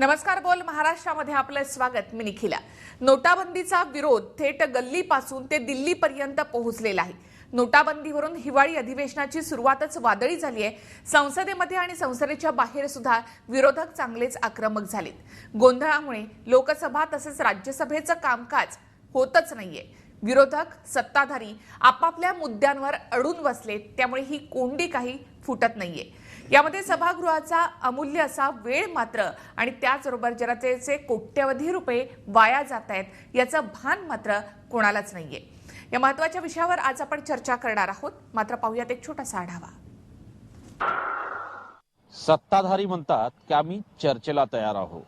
नमस्कार. बोल महाराष्ट्रामध्ये आपलं स्वागत. मी निखिला. नोटाबंदीचा विरोध थेट गल्लीपासून ते दिल्लीपर्यंत पोहोचलेला आहे. नोटाबंदीवरून हिवाळी अधिवेशनाची सुरुवातच वादळी झाली आहे. संसदेमध्ये आणि संसदेच्या बाहेर सुद्धा विरोधक चांगलेच आक्रमक झालेत. गोंधळामुळे लोकसभा तसेच राज्यसभेचं कामकाज होतच नाहीये. विरोधक सत्ताधारी आपापल्या मुद्द्यांवर अडून बसलेत, त्यामुळे ही कोंडी काही फुटत नाहीये. यामध्ये सभागृहाचा अमूल्य असा वेळ मात्र आणि त्याचबरोबर जनतेचे कोट्यवधी रुपये वाया जात आहेत याचं भान मात्र कोणालाच नाहीये. या महत्त्वाच्या विषयावर आज आपण चर्चा करणार आहोत. मात्र पाहूयात एक छोटासा आढावा. सत्ताधारी म्हणतात की आम्ही चर्चेला तयार आहोत,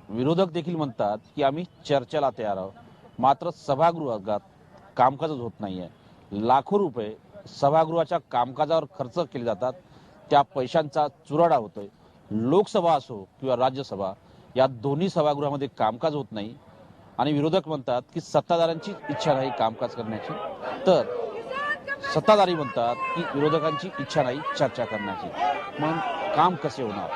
विरोधक देखील म्हणतात की आम्ही चर्चेला तयार आहोत. मात्र सभागृहात कामकाजच होत नाहीये. लाखो रुपये सभागृहाच्या कामकाजावर खर्च केले जातात, त्या पैशांचा चुराडा होतोय. लोकसभा असो किंवा राज्यसभा या दोन्ही सभागृहामध्ये कामकाज होत नाही आणि विरोधक म्हणतात की सत्ताधाऱ्यांची इच्छा नाही कामकाज करण्याची, तर सत्ताधारी म्हणतात की विरोधकांची इच्छा नाही चर्चा करण्याची. मग काम कसे होणार?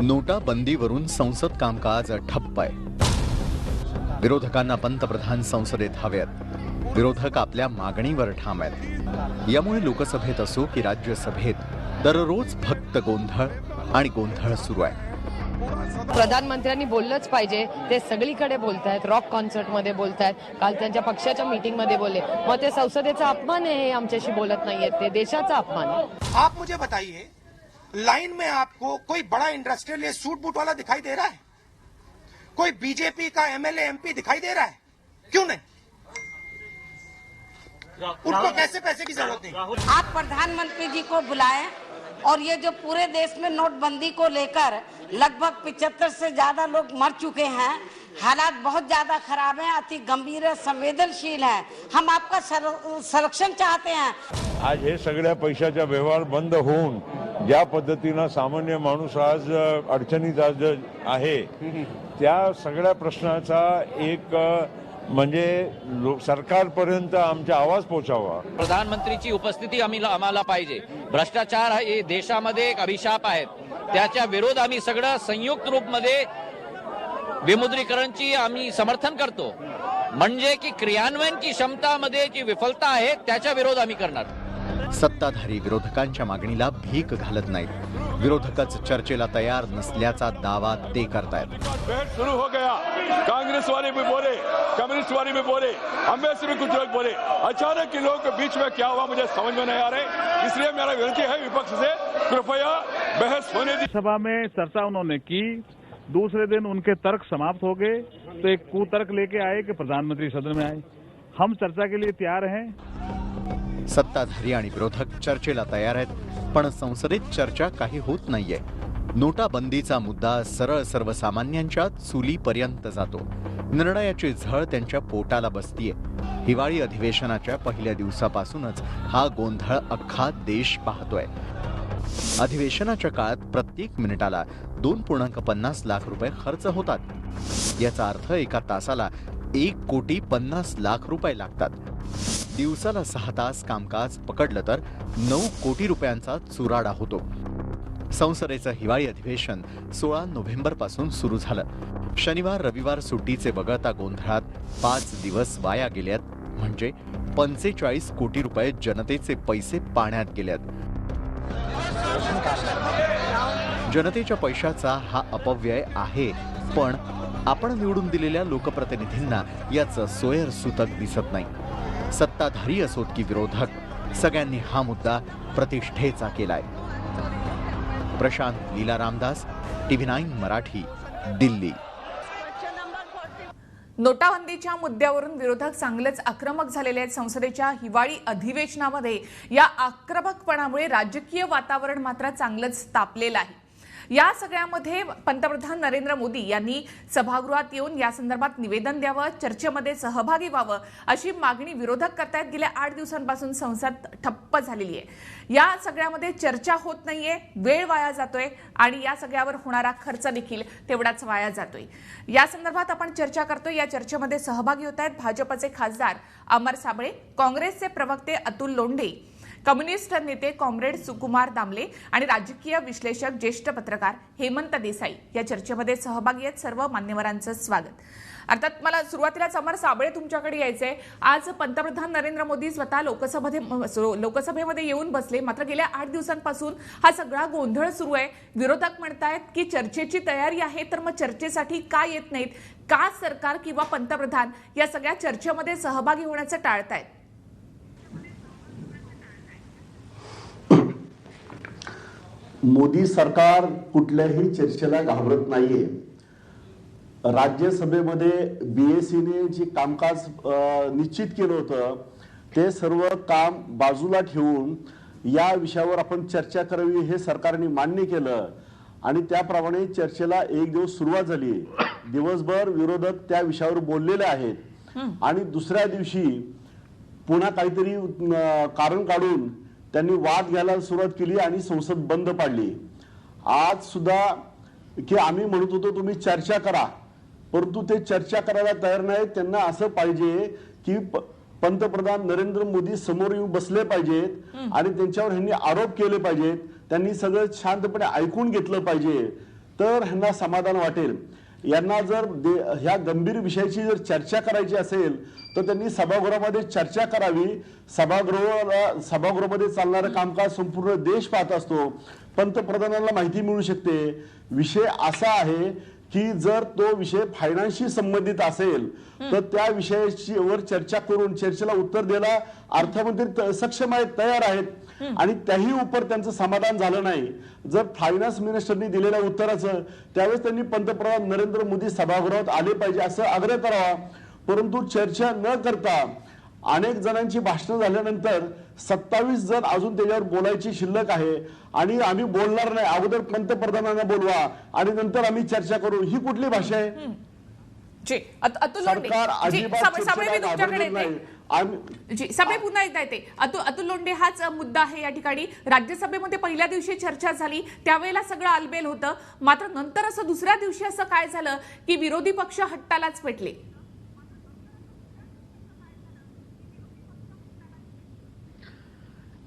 नोटाबंदीवरून संसद कामकाज ठप्प आहे. विरोधकांना पंतप्रधान संसदेत हवेत. विरोधक आपल्या मागणीवर ठाम आहेत. यामुळे लोकसभेत असो की राज्यसभेत दररोज फक्त गोंधळ आणि गोंधळ सुरू आहे. प्रधानमंत्र्यांनी बोललंच पाहिजे. ते सगळीकडे बोलतायत, रॉक कॉन्सर्टमध्ये बोलतायत, काल त्यांच्या पक्षाच्या मीटिंगमध्ये बोलले. मग ते संसदेचा अपमान आहे, हे आमच्याशी बोलत नाहीयेत, ते देशाचा अपमान आहे. आप मुझे बताइए, लाइन में आपको कोई बड़ा इंडस्ट्रियल सूट बूट वाला दिखाई दे रहा है? कोई बीजेपी का एमएलए एमपी दिखाई दे रहा है? क्यों नहीं? उनको कैसे पैसे की जरूरत नहीं? आप प्रधानमंत्री जी को बुलाएं और ये जो पूरे देश में नोटबंदी को लेकर लगभग 75 से ज्यादा लोग मर चुके हैं, हालात बहुत ज्यादा खराब हैं, अति गंभीर है, संवेदनशील है. हम आपका संरक्षण चाहते हैं. आज हे सगळ्या पैशाचा व्यवहार बंद होऊन ज्या पद्धतीनं सामान्य माणूस आज अडचणीत आज आहे, त्या सगळ्या प्रश्नाचा एक म्हणजे सरकारपर्यंत आमचा आवाज पोहोचावा. प्रधानमंत्रीची उपस्थिती आम्हाला पाहिजे. भ्रष्टाचार हे देशामध्ये एक अभिशाप आहे. त्याच्या विरोध आम्ही सगळं संयुक्त रूपमध्ये विमुद्रीकरणची आम्ही समर्थन करतो. म्हणजे की क्रियान्वयनची क्षमतामध्ये जी विफलता आहे त्याचा विरोध आम्ही करणार. सत्ताधारी विरोधकांच्या मागणीला भीक घालत नाहीत. विरोधकच चर्चेला तयार नसल्याचा दावा ते करतायत. बहस शुरू हो गया. कांग्रेस वाले भी बोले, कम्युनिस्ट वाले भी बोले, हम में से भी कुछ लोग बोले. अचानक इन लोगों के बीच में क्या हुआ मुझे समझ में नहीं आ रहा. इसलिए मेरा विनती है विपक्ष से, कृपया बहस होने दी. सभा में चर्चा उन्होंने की, दूसरे दिन उनके तर्क समाप्त हो गए, तो एक कुतर्क लेके आए कि प्रधानमंत्री सदन में आए. हम चर्चा के लिए तैयार हैं. सत्ताधारी आणि विरोधक चर्चेला तयार आहेत, पण संसदेत चर्चा काही होत नाहीये. नोटाबंदीचा मुद्दा सरळ सर्वसामान्यांच्या चुलीपर्यंत जातो. निर्णयाची झळ त्यांच्या पोटाला बसतीये. हिवाळी अधिवेशनाच्या पहिल्या दिवसापासूनच हा गोंधळ अख्खा देश पाहतोय. अधिवेशनाच्या काळात प्रत्येक मिनिटाला 2.50 लाख रुपये खर्च होतात. याचा अर्थ एका तासाला 1,50,00,000 रुपये लागतात. दिवसाला 6 तास कामकाज पकडलं तर 9 कोटी रुपयांचा चुराडा होतो. संसदेचं हिवाळी अधिवेशन 16 नोव्हेंबर पासून सुरू झालं. शनिवार रविवार सुट्टीचे वगळता गोंधळात 5 दिवस वाया गेल्यात. म्हणजे 45 कोटी रुपये जनतेचे पैसे पाण्यात गेल्यात. जनतेच्या पैशाचा हा अपव्यय आहे, पण आपण निवडून दिलेल्या लोकप्रतिनिधींना याचं सोयर सूतक दिसत नाही. सत्ताधारी असोत की विरोधक, सगळ्यांनी हा मुद्दा प्रतिष्ठेचा केलाय. प्रशांत लीला रामदास, TV9 मराठी, दिल्ली. नोटाबंदीच्या मुद्द्यावरून विरोधक चांगलेच आक्रमक झालेले आहेत. संसदेच्या हिवाळी अधिवेशनामध्ये या आक्रमकपणामुळे राजकीय वातावरण मात्र चांगलंच तापलेलं आहे. या सगळ्यामध्ये पंतप्रधान नरेंद्र मोदी यांनी सभागृहात येऊन या संदर्भात निवेदन द्यावं, चर्चेमध्ये सहभागी व्हावं अशी मागणी विरोधक करतायत. गेल्या 8 दिवसांपासून संसद ठप्प झालेली आहे. या सगळ्यामध्ये चर्चा होत नाहीये, वेळ वाया जातोय आणि या सगळ्यावर होणारा खर्च देखील तेवढाच वाया जातोय. या संदर्भात आपण चर्चा करतोय. या चर्चेमध्ये सहभागी होत आहेत भाजपचे खासदार अमर साबळे, काँग्रेसचे प्रवक्ते अतुल लोंढे, कम्युनिस्ट नेते कॉम्रेड सुकुमार दामले आणि राजकीय विश्लेषक ज्येष्ठ पत्रकार हेमंत देसाई या चर्चेमध्ये सहभागी आहेत. सर्व मान्यवरांचं स्वागत. अर्थात मला सुरुवातीलाच अमर साबळे तुमच्याकडे यायचंय. आज पंतप्रधान नरेंद्र मोदी स्वतः लोकसभेमध्ये येऊन बसले, मात्र गेल्या 8 दिवसांपासून हा सगळा गोंधळ सुरू आहे. विरोधक म्हणतायत की चर्चेची तयारी आहे, तर मग चर्चेसाठी का येत नाहीत? का सरकार किंवा पंतप्रधान या सगळ्या चर्चेमध्ये सहभागी होण्याचं टाळतायत? मोदी सरकार कुठल्याही चर्चेला घाबरत नाहीये. राज्यसभेमध्ये बीएससीने जे कामकाज निश्चित केलं होतं ते सर्व काम बाजूला ठेवून या विषयावर आपण चर्चा करावी हे सरकारने मान्य केलं आणि त्याप्रमाणे चर्चेला एक दिवस सुरुवात झाली. दिवसभर विरोधक त्या विषयावर बोललेले आहेत आणि दुसऱ्या दिवशी पुन्हा काहीतरी कारण काढून त्यांनी वाद घ्यायला सुरुवात केली आणि संसद बंद पाडली. आज सुद्धा की आम्ही म्हणत होतो तुम्ही चर्चा करा, परंतु ते चर्चा करायला तयार नाहीत. त्यांना असं पाहिजे की पंतप्रधान नरेंद्र मोदी समोर येऊन बसले पाहिजेत आणि त्यांच्यावर ह्यांनी आरोप केले पाहिजेत. त्यांनी सगळं शांतपणे ऐकून घेतलं पाहिजे, तर ह्यांना समाधान वाटेल. यांना जर ह्या गंभीर विषयाची जर चर्चा करायची असेल तर त्यांनी सभागृहामध्ये चर्चा करावी. सभागृहामध्ये चालणारं कामकाज संपूर्ण देश पाहत असतो. पंतप्रधानांना माहिती मिळू शकते. विषय असा आहे की जर तो विषय फायनान्सशी संबंधित असेल तर त्या विषयाची वर चर्चा करून चर्चेला उत्तर द्यायला अर्थमंत्री सक्षम आहेत, तयार आहेत आणि त्याही उपर त्यांचं समाधान झालं नाही. जर फायनान्स मिनिस्टरनी दिलेल्या उत्तराचं त्यावेळेस त्यांनी पंतप्रधान नरेंद्र मोदी सभागृहात आले पाहिजे असं आग्रह करावा. परंतु चर्चा न करता अनेक जणांची भाषणं झाल्यानंतर 27 जण अजून त्याच्यावर बोलायची शिल्लक आहे आणि आम्ही बोलणार नाही, अगोदर पंतप्रधानांना बोलवा आणि नंतर आम्ही चर्चा करू, ही कुठली भाषा आहे? अतुल लोंढे, सभे पुन्हा एकदा येते. अतुल लोंढे, हाच मुद्दा आहे या ठिकाणी. राज्यसभेमध्ये पहिल्या दिवशी चर्चा झाली, त्यावेळेला सगळं आलबेल होतं, मात्र नंतर असं दुसऱ्या दिवशी असं काय झालं की विरोधी पक्ष हट्टालाच पेटले?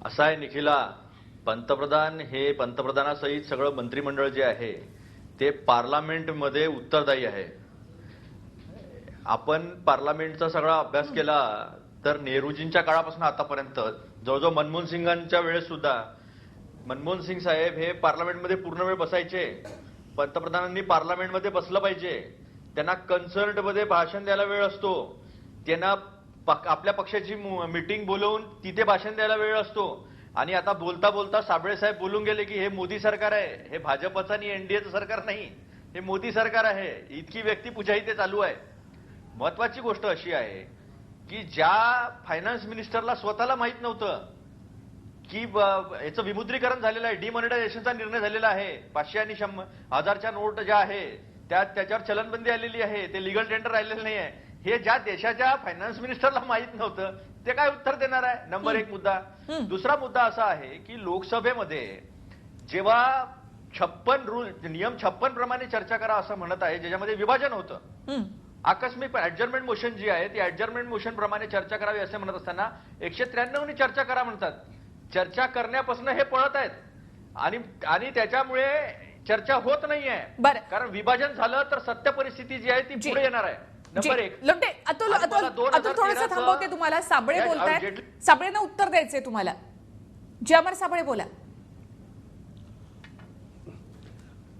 असं आहे निखिला, पंतप्रधान हे पंतप्रधानासहित सगळं मंत्रिमंडळ जे आहे ते पार्लमेंटमध्ये उत्तरदायी आहे. आपण पार्लमेंटचा सगळा अभ्यास केला तर नेहरूजींच्या काळापासून आतापर्यंत जवळजवळ मनमोहन सिंगांच्या वेळेस सुद्धा मनमोहन सिंग साहेब हे पार्लमेंटमध्ये पूर्ण वेळ बसायचे. पंतप्रधानांनी पार्लमेंटमध्ये बसलं पाहिजे. त्यांना कन्सर्टमध्ये भाषण द्यायला वेळ असतो. त्यांना आपल्या पक्षाची मीटिंग बोलवून तिथे भाषण द्यायला वेळ असतो. आणि आता बोलता बोलता साबळे साहेब बोलून गेले की हे मोदी सरकार आहे, हे भाजपचं आणि एनडीएचं सरकार नाही, हे मोदी सरकार आहे. इतकी व्यक्तिपूजा इथे चालू आहे. महत्वाची गोष्ट अशी आहे की ज्या फायनान्स मिनिस्टरला स्वतःला माहित नव्हतं की याचं विमुद्रीकरण झालेलं आहे, डिमॉनिटायझेशनचा निर्णय झालेला आहे, 500 आणि 1000च्या नोट ज्या आहे त्याच्यावर चलनबंदी आलेली आहे, ते लिगल टेंडर राहिलेलं नाही आहे, हे ज्या देशाच्या फायनान्स मिनिस्टरला माहित नव्हतं ते काय उत्तर देणार आहे? नंबर 1 मुद्दा. दुसरा मुद्दा असा आहे की लोकसभेमध्ये जेव्हा 56 नियम 56 प्रमाणे चर्चा करा असं म्हणत आहे, ज्याच्यामध्ये विभाजन होतं, आकस्मिक ऍडजर्नमेंट मोशन जी आहे ती ऍडजर्नमेंट मोशन प्रमाणे चर्चा करावी असे म्हणत असताना 193 ने चर्चा करा म्हणतात. चर्चा करण्यापासून हे पळत आहेत आणि त्याच्यामुळे चर्चा होत नाहीये. कारण विभाजन झालं तर सत्य परिस्थिती जी आहे ती पुढे येणार आहे. नंबर 1. लोंढे, अतुल थोडंसं थांबवते तुम्हाला. साबळे बोलतायत, साबळेंना उत्तर द्यायचंय तुम्हाला. जे अमर साबळे, बोला.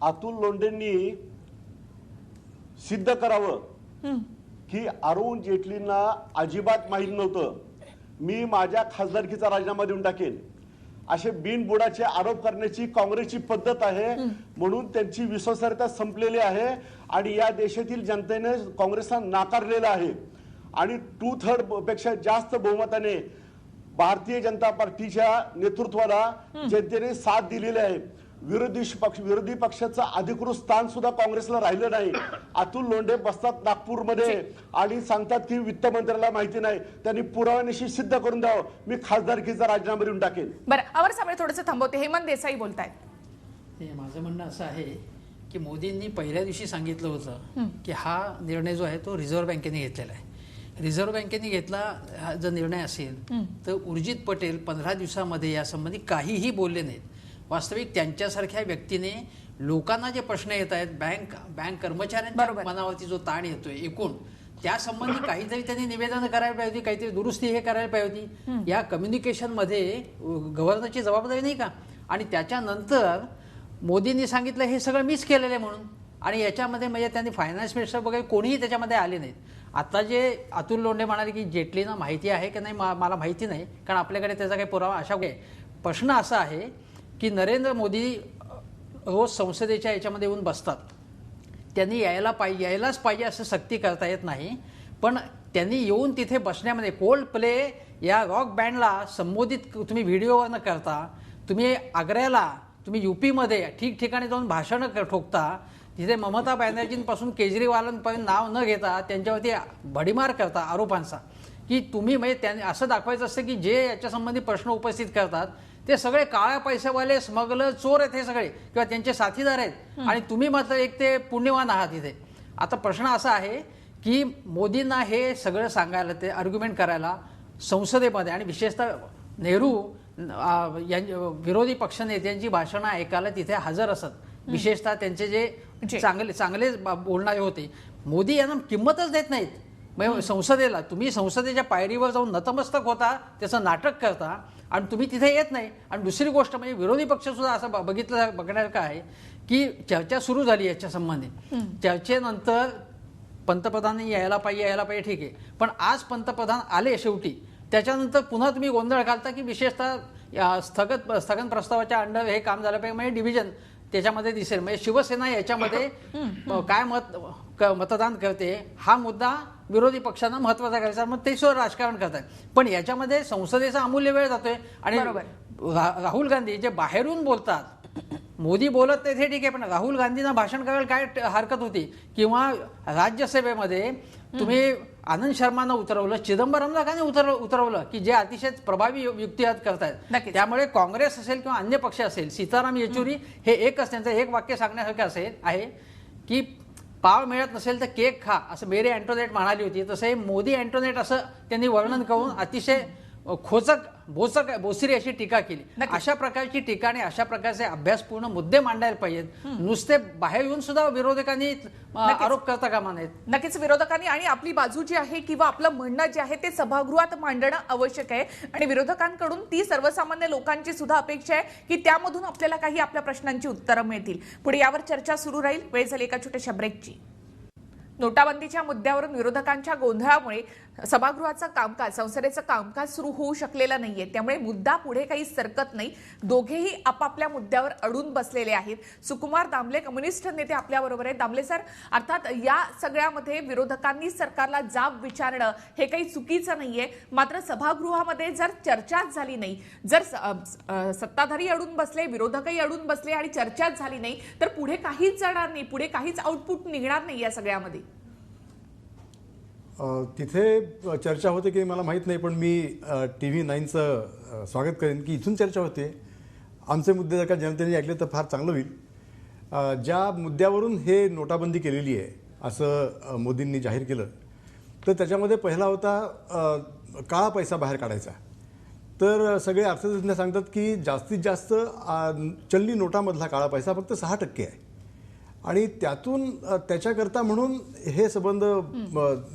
अतुल लोंढेंनी सिद्ध करावं की अरुण जेटलींना अजिबात माहित नव्हतं मी माझ्या खासदारकीचा राजीनामा देऊन टाकेन, असे बिनबुडाचे आरोप करण्याची काँग्रेसची पद्धत आहे. म्हणून त्यांची विश्वासार्हता संपलेली आहे आणि या देशातील जनतेने काँग्रेसला नाकारलेलं आहे आणि 2/3 पेक्षा जास्त बहुमताने भारतीय जनता पार्टीच्या नेतृत्वाला जनतेने साथ दिलेली आहे. विरोधी पक्षाचं अधिकृत स्थान सुद्धा काँग्रेसला राहिलं नाही. अतुल लोंढे बसतात नागपूरमध्ये आणि सांगतात की वित्तमंत्र्याला माहिती नाही. त्यांनी पुराव्यानिशी सिद्ध करून द्यावं मी खासदारकीचा राजीनामा देऊन टाकेन. बरं, अमर साबळे थोडंसं थांबवते. हेमंत देसाई बोलतायत. माझं म्हणणं असं आहे की मोदींनी पहिल्या दिवशी सांगितलं होतं की हा निर्णय जो आहे तो रिझर्व्ह बँकेने घेतलेला आहे. रिझर्व्ह बँकेने घेतला हा जर निर्णय असेल तर उर्जित पटेल 15 दिवसामध्ये यासंबंधी काहीही बोलले नाहीत. वास्तविक त्यांच्यासारख्या व्यक्तीने लोकांना जे प्रश्न येत आहेत, बँक कर्मचाऱ्यांच्या मनावरती जो ताण येतोय एकूण, त्यासंबंधी काहीतरी त्यांनी निवेदन करायला पाहिजे होती, काहीतरी दुरुस्ती हे करायला पाहिजे होती. या कम्युनिकेशनमध्ये गव्हर्नरची जबाबदारी नाही का? आणि त्याच्यानंतर मोदींनी सांगितलं हे सगळं मीच केलेलं आहे म्हणून, आणि याच्यामध्ये म्हणजे त्यांनी फायनान्स मिनिस्टर वगैरे कोणीही त्याच्यामध्ये आले नाहीत. आता जे अतुल लोंढे म्हणाले की जेटलीना माहिती आहे की नाही, मला माहिती नाही, कारण आपल्याकडे त्याचा काही पुरावा अशा प्रश्न असा आहे की नरेंद्र मोदी रोज संसदेच्या याच्यामध्ये येऊन बसतात. त्यांनी यायलाच पाहिजे असं सक्ती करता येत नाही, पण त्यांनी येऊन तिथे बसण्यामध्ये कोल्ड प्ले या रॉक बँडला संबोधित तुम्ही व्हिडिओवर न करता, तुम्ही आग्र्याला, तुम्ही यूपीमध्ये ठिकठिकाणी जाऊन भाषणं ठोकता, तिथे ममता बॅनर्जींपासून केजरीवालांपर्यंत नाव न घेता त्यांच्यावरती भडीमार करता आरोपांचा, की तुम्ही म्हणजे त्यांनी असं दाखवायचं असतं की जे याच्यासंबंधी प्रश्न उपस्थित करतात ते सगळे काळ्या पैशावाले, स्मगलर, चोर आहेत हे सगळे, किंवा त्यांचे साथीदार आहेत, आणि तुम्ही मात्र एक ते पुण्यवान आहात इथे. आता प्रश्न असा आहे की मोदींना हे सगळं सांगायला, ते आर्ग्युमेंट करायला संसदेमध्ये, आणि विशेषतः नेहरू विरोधी पक्षनेत्यांची भाषणं ऐकायला तिथे हजर असत, विशेषतः त्यांचे जे चांगले बोलणारे होते. मोदी यांना किंमतच देत नाहीत. म्हणजे संसदेला तुम्ही संसदेच्या पायरीवर जाऊन नतमस्तक होता, त्याचं नाटक करता, आणि तुम्ही तिथे येत नाही. आणि दुसरी गोष्ट म्हणजे विरोधी पक्ष सुद्धा असं बघण्यासारखं आहे की चर्चा सुरू झाली याच्या संबंधी. चर्चेनंतर पंतप्रधानांनी यायला पाहिजे ठीक आहे, पण आज पंतप्रधान आले शेवटी, त्याच्यानंतर पुन्हा तुम्ही गोंधळ घालता की विशेषतः स्थगन प्रस्तावाच्या अंडर हे काम झालं पाहिजे, म्हणजे डिव्हिजन त्याच्यामध्ये दिसेल. म्हणजे शिवसेना याच्यामध्ये काय मतदान करते हा मुद्दा विरोधी पक्षांना महत्वाचा करायचा, मग ते सुद्धा राजकारण करतात. पण याच्यामध्ये संसदेचा अमूल्य वेळ जातोय. आणि राहुल गांधी जे बाहेरून बोलतात, मोदी बोलत नाही ते ठीक आहे, पण राहुल गांधींना भाषण करायला काय हरकत होती? किंवा राज्यसभेमध्ये तुम्ही आनंद शर्मांना उतरवलं, चिदंबरमला का नाही उतरवलं, की जे अतिशय प्रभावी युक्तिवाद करतायत. त्यामुळे काँग्रेस असेल किंवा अन्य पक्ष असेल, सीताराम येचुरी हे एकच त्यांचं एक वाक्य सांगण्यासारखं आहे की पाव मिळत नसेल तर केक खा, असं मेरी अँटोनेट म्हणाली होती. तसं हे मोदी अँटोनेट असं त्यांनी वर्णन करून अतिशय बोचरी अशी टीका केली. अशा प्रकारची टीका आणि अशा प्रकारचे अभ्यासपूर्ण मुद्दे मांडायला पाहिजेत. नुसते बाहेर येऊन सुद्धा विरोधकांनी आरोप करता कामा नयेत. नक्कीच विरोधकांनी आणि आपली बाजू जी आहे किंवा आपलं म्हणणं जे आहे ते सभागृहात मांडणं आवश्यक आहे, आणि विरोधकांकडून ती सर्वसामान्य लोकांची सुद्धा अपेक्षा आहे की त्यामधून आपल्याला काही आपल्या प्रश्नांची उत्तरं मिळतील. पुढे यावर चर्चा सुरू राहील. वेळ झाली एका छोट्याशा ब्रेकची. नोटाबंदीच्या मुद्द्यावरून विरोधकांच्या गोंधळामुळे सभागृहाचं कामकाज, संसदेचं कामकाज सुरू होऊ शकलेलं नाहीये. त्यामुळे मुद्दा पुढे काही सरकत नाही. दोघेही आपापल्या मुद्द्यावर अडून बसलेले आहेत. सुकुमार दामले कम्युनिस्ट नेते आपल्याबरोबर आहेत. दामले सर, अर्थात या सगळ्यामध्ये विरोधकांनी सरकारला जाब विचारणं हे काही चुकीचं नाहीये, मात्र सभागृहामध्ये जर चर्चाच झाली नाही, जर सत्ताधारी अडून बसले, विरोधकही अडून बसले आणि चर्चाच झाली नाही, तर पुढे काहीच जाणार नाही, पुढे काहीच आउटपुट निघणार नाही या सगळ्यामध्ये. तिथे चर्चा होते की मला माहीत नाही, पण मी TV9चं स्वागत करेन की इथून चर्चा होते. आमचे मुद्दे जर का जनतेने ऐकले तर फार चांगलं होईल. ज्या मुद्द्यावरून हे नोटाबंदी केलेली आहे असं मोदींनी जाहीर केलं, तर त्याच्यामध्ये पहिला होता काळा पैसा बाहेर काढायचा. तर सगळे अर्थतज्ज्ञ सांगतात की जास्तीत जास्त चलनी नोटामधला काळा पैसा फक्त 6% आहे, आणि त्यातून त्याच्याकरता म्हणून हे संबंध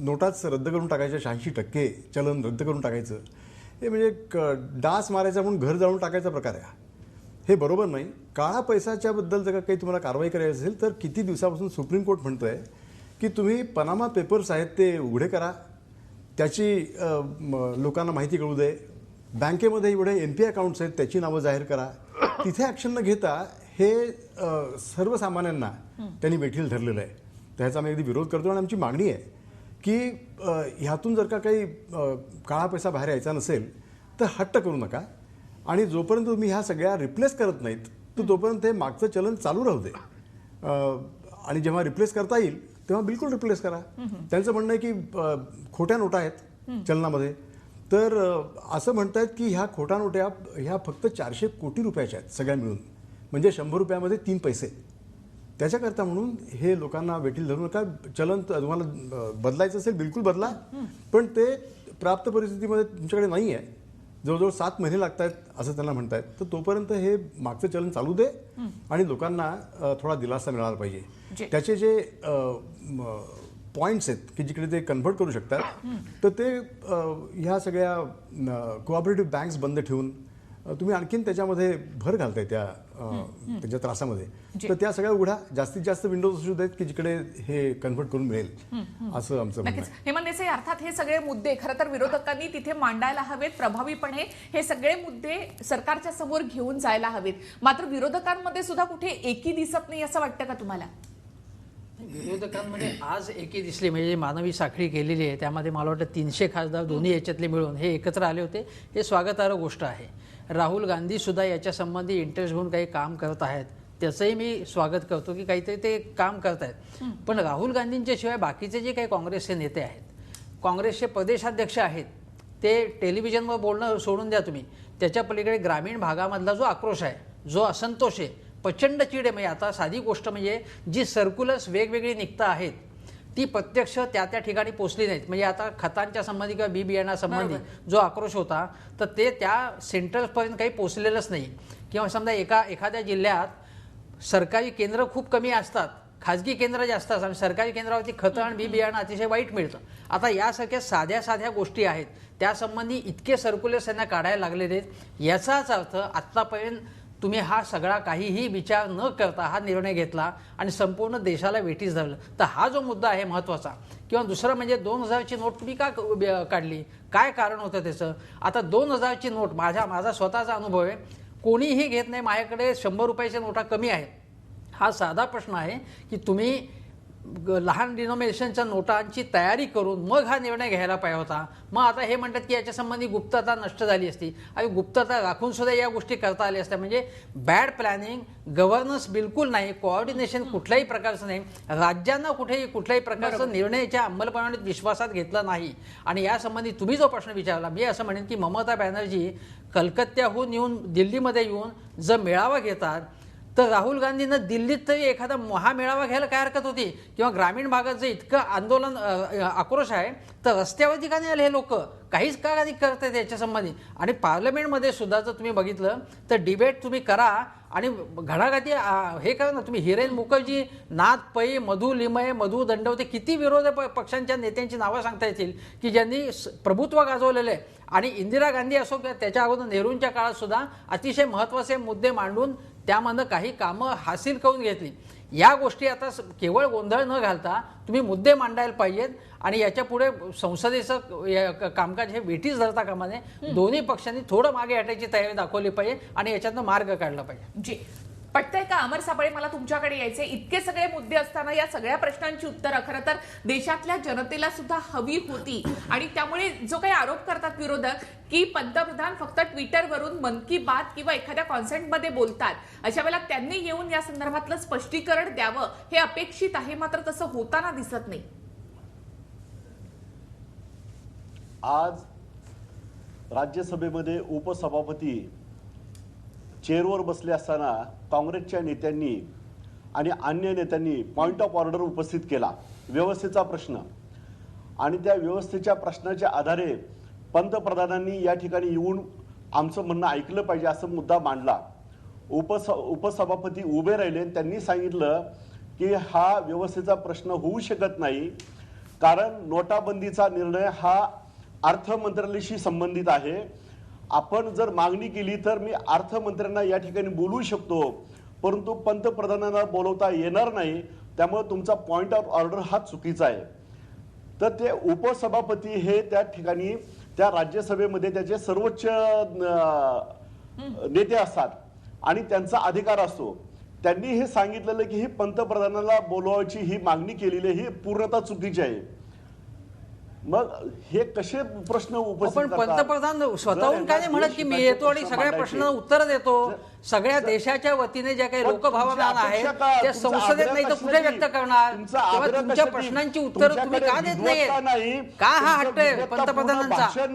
नोटाच रद्द करून टाकायच्या, 86% चलन रद्द करून टाकायचं, हे म्हणजे डास मारायचा म्हणून घर जाळून टाकायचा प्रकार आहे. हे बरोबर नाही. काळा पैशाच्याबद्दल जर काही तुम्हाला कारवाई करायची असेल तर किती दिवसापासून सुप्रीम कोर्ट म्हणतोय की तुम्ही पनामा पेपर्स आहेत ते उघडे करा, त्याची लोकांना माहिती कळू दे, बँकेमध्ये एवढे NP अकाउंट्स आहेत त्याची नावं जाहीर करा. तिथे ॲक्शन न घेता हे सर्वसामान्यांना त्यांनी वेठील धरलेलं आहे. त्याचा आम्ही अगदी विरोध करतो, आणि आमची मागणी आहे की ह्यातून जर का काही काळा पैसा बाहेर यायचा नसेल तर हट्ट करू नका, आणि जोपर्यंत तुम्ही ह्या सगळ्या रिप्लेस करत नाहीत तर तोपर्यंत हे मागचं चलन चालू राहू दे, आणि जेव्हा रिप्लेस करता येईल तेव्हा बिलकुल रिप्लेस करा. त्यांचं म्हणणं आहे की खोट्या नोटा आहेत चलनामध्ये, तर असं म्हणतायत की ह्या खोट्या नोटा ह्या फक्त 400 कोटी रुपयाच्या आहेत सगळ्या मिळून, म्हणजे 100 रुपयामध्ये 3 पैसे. त्याच्याकरता म्हणून हे लोकांना वेटील धरून नका. चलन तुम्हाला बदलायचं असेल बिलकुल बदला, पण ते प्राप्त परिस्थितीमध्ये तुमच्याकडे नाही आहे, जवळजवळ 7 महिने लागत आहेत असं त्यांना म्हणतायत. तर तोपर्यंत हे मागचं चलन चालू दे आणि लोकांना थोडा दिलासा मिळाला पाहिजे. त्याचे जे पॉईंट्स आहेत की जिकडे ते कन्व्हर्ट करू शकतात, तर ते ह्या सगळ्या कोऑपरेटिव्ह बँक्स बंद ठेवून तुम्ही आणखीन त्याच्यामध्ये भर घालताय त्याच्या त्रासामध्ये. तर त्या सगळ्या उघडा, जास्तीत जास्त विंडोज असू देत की जिकडे हे कन्व्हर्ट करून मिळेल, असं आमचं म्हणणं आहे. हेमंत देसाई, अर्थात हे सगळे मुद्दे खरं तर विरोधकांनी तिथे मांडायला हवेत, प्रभावीपणे हे सगळे मुद्दे सरकारच्या समोर घेऊन जायला हवेत. मात्र विरोधकांमध्ये सुद्धा कुठे एकी दिसत नाही असं वाटतं का तुम्हाला? विरोधकांमध्ये आज एकी दिसली, म्हणजे मानवी साखळी केलेली आहे, त्यामध्ये मला वाटतं 300 खासदार दोन्ही याच्यातले मिळून हे एकत्र आले होते. हे स्वागतार्ह गोष्ट आहे. राहुल गांधी सुद्धा याच्या संबंधी इंटरेस्ट घेऊन काही काम करत आहेत, त्याचंही मी स्वागत करतो की काहीतरी ते काम करत आहेत. पण राहुल गांधींच्या शिवाय बाकीचे जे काही काँग्रेसचे नेते आहेत, काँग्रेसचे प्रदेशाध्यक्ष आहेत, ते टेलिव्हिजनवर बोलणं सोडून द्या तुम्ही. त्याच्या पलीकडे ग्रामीण भागामधला जो आक्रोश आहे, जो असंतोष आहे, प्रचंड चीड आहे. म्हणजे आता साधी गोष्ट म्हणजे जी सर्क्युलर्स वेगवेगळी निघता आहेत ती प्रत्यक्ष त्या ठिकाणी पोचली नाहीत. म्हणजे आता खतांच्या संबंधी किंवा बी बियाणासंबंधी जो आक्रोश होता, तर ते त्या सेंटर्सपर्यंत काही पोचलेलंच नाही. किंवा समजा एखाद्या जिल्ह्यात सरकारी केंद्र खूप कमी असतात, खाजगी केंद्र जास्त असतात, सरकारी केंद्रावरती खतं आणि बी बियाणं अतिशय वाईट मिळतं. आता यासारख्या साध्या गोष्टी आहेत, त्यासंबंधी इतके सर्क्युलर्स त्यांना काढायला लागलेले आहेत. याचाच अर्थ आत्तापर्यंत तुम्ही हा सगळा काहीही विचार न करता हा निर्णय घेतला आणि संपूर्ण देशाला वेठीस धरलं. तर हा जो मुद्दा आहे महत्त्वाचा. किंवा दुसरं म्हणजे 2000ची नोट तुम्ही का काढली, काय कारण होतं त्याचं? आता 2000ची नोट माझा स्वतःचा अनुभव आहे, कोणीही घेत नाही. माझ्याकडे 100 रुपयाच्या नोटा कमी आहेत. हा साधा प्रश्न आहे की तुम्ही लहान डिनॉमिनेशनच्या नोटांची तयारी करून मग हा निर्णय घ्यायला पाहिजे होता. मग आता हे म्हणतात की याच्या संबंधी गुप्तता नष्ट झाली असती. आणि गुप्तता राखून सुद्धा या गोष्टी करता आल्या असत्या. म्हणजे बॅड प्लॅनिंग, गव्हर्नन्स बिलकुल नाही, कोऑर्डिनेशन कुठल्याही प्रकारचं नाही, राज्यांना कुठल्याही प्रकारचं निर्णयाच्या अंमलबजावणीत विश्वासात घेतलं नाही. आणि यासंबंधी तुम्ही जो प्रश्न विचारला, मी असं म्हणेन की ममता बॅनर्जी कलकत्त्याहून येऊन दिल्लीमध्ये येऊन जर मेळावा घेतात, तर राहुल गांधींना दिल्लीत तरी एखादा महामेळावा घ्यायला काय हरकत होती? किंवा ग्रामीण भागात जे इतकं आंदोलन आक्रोश आहे, तर रस्त्यावरती का नाही आले हे लोक? काहीच का नाही करत आहेत याच्या संबंधी. आणि पार्लमेंटमध्ये सुद्धा जर तुम्ही बघितलं तर डिबेट तुम्ही करा आणि घणाघाती हे करा ना. तुम्ही हिरेन मुखर्जी, नाथ पै, मधु लिमये, मधु दंडवते, किती विरोधी पक्षांच्या नेत्यांची नावं सांगता येतील की ज्यांनी प्रभुत्व गाजवलेलं आहे. आणि इंदिरा गांधी असो किंवा त्याच्या अगोदर नेहरूंच्या काळात सुद्धा अतिशय महत्त्वाचे मुद्दे मांडून त्यामधनं काही कामं हासिल करून घेतली. या गोष्टी आता केवळ गोंधळ न घालता तुम्ही मुद्दे मांडायला पाहिजेत. आणि याच्या पुढे संसदेचं कामकाज हे वेठीस धरता कामा नये. दोन्ही पक्षांनी थोडं मागे हटायची तयारी दाखवली पाहिजे आणि याच्यातनं मार्ग काढला पाहिजे. जी पटतंय का अमर साबळे? मला तुमच्याकडे यायचे. इतके सगळे मुद्दे असताना या सगळ्या प्रश्नांची उत्तरं खरं तर देशातल्या जनतेला सुद्धा हवी होती. आणि त्यामुळे जो काही आरोप करतात विरोधक की पंतप्रधान फक्त ट्विटरवरून मन की बात किंवा एखाद्या कॉन्सर्टमध्ये बोलतात, अशा वेळेला त्यांनी येऊन या संदर्भातलं स्पष्टीकरण द्यावं हे अपेक्षित आहे, मात्र तसं होताना दिसत नाही. आज राज्यसभेमध्ये उपसभापती चेअरवर बसले असताना काँग्रेसच्या नेत्यांनी आणि अन्य नेत्यांनी पॉइंट ऑफ ऑर्डर उपस्थित केला, व्यवस्थेचा प्रश्न. आणि त्या व्यवस्थेच्या प्रश्नाच्या आधारे पंतप्रधानांनी या ठिकाणी येऊन आमचं म्हणणं ऐकलं पाहिजे असं मुद्दा मांडला. उपसभापती उभे राहिले. त्यांनी सांगितलं की हा व्यवस्थेचा प्रश्न होऊ शकत नाही, कारण नोटाबंदीचा निर्णय हा अर्थमंत्रालयाशी संबंधित आहे. आपण जर मागणी केली तर मी अर्थमंत्र्यांना या ठिकाणी बोलवू शकतो, परंतु पंतप्रधानांना बोलवता येणार नाही. त्यामुळे तुमचा पॉइंट ऑफ ऑर्डर हा चुकीचा आहे. तर ते उपसभापती हे त्या ठिकाणी त्या राज्यसभेमध्ये त्याचे सर्वोच्च नेते असतात आणि त्यांचा अधिकार असतो. त्यांनी हे सांगितलेलं की ही पंतप्रधानाला बोलवायची ही मागणी केलेली ही पूर्णतः चुकीची आहे. मग हे कसे प्रश्न उपस्थित पण पंतप्रधान स्वतःहून काय नाही म्हणत की मी येतो आणि सगळ्या प्रश्नांना उत्तर देतो. सगळ्या देशाच्या वतीने ज्या काही लोकभावना आहेत त्या संसदेत नाही तर कुठे व्यक्त करणार? तेव्हा तुमच्या प्रश्नांची उत्तर तुम्ही का देत नाहीये? का हा हट्ट आहे पंतप्रधानांचा?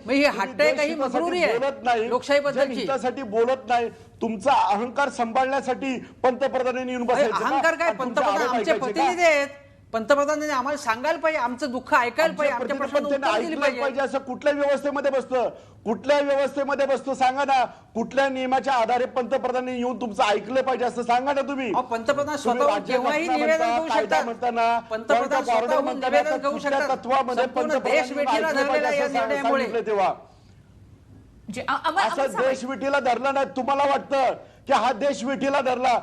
मग ही हट्ट आहे काही मजबुरी आहे लोकशाही पद्धतीसाठी बोलत नाही? तुमचा अहंकार सांभाळण्यासाठी पंतप्रधानांनी येऊन बसायचं. अहंकार काय? पंतप्रधान आमचे प्रतिनिधी आहेत. पंतप्रधानांनी आम्हाला सांगायला पाहिजे, आमचं दुःख ऐकायला पाहिजे, आमच्या प्रश्नांना उत्तर दिली पाहिजे. असं कुठल्या व्यवस्थेमध्ये बसतं? कुठल्या व्यवस्थेमध्ये बसतो सांगा ना? कुठल्या नियमाच्या आधारे पंतप्रधानांनी येऊन तुमचं ऐकलं पाहिजे असं सांगा ना तुम्ही? पंतप्रधान स्वतःहून केव्हाही निवेदन करू शकतात. पंतप्रधान स्वतःहून निवेदन करू शकतात. संपूर्ण देश वेठीला धरलेला या निर्णयामुळे. तेव्हा असं देश विटीला धरला नाही. तुम्हाला वाटतं की हा देश विटीला धरला?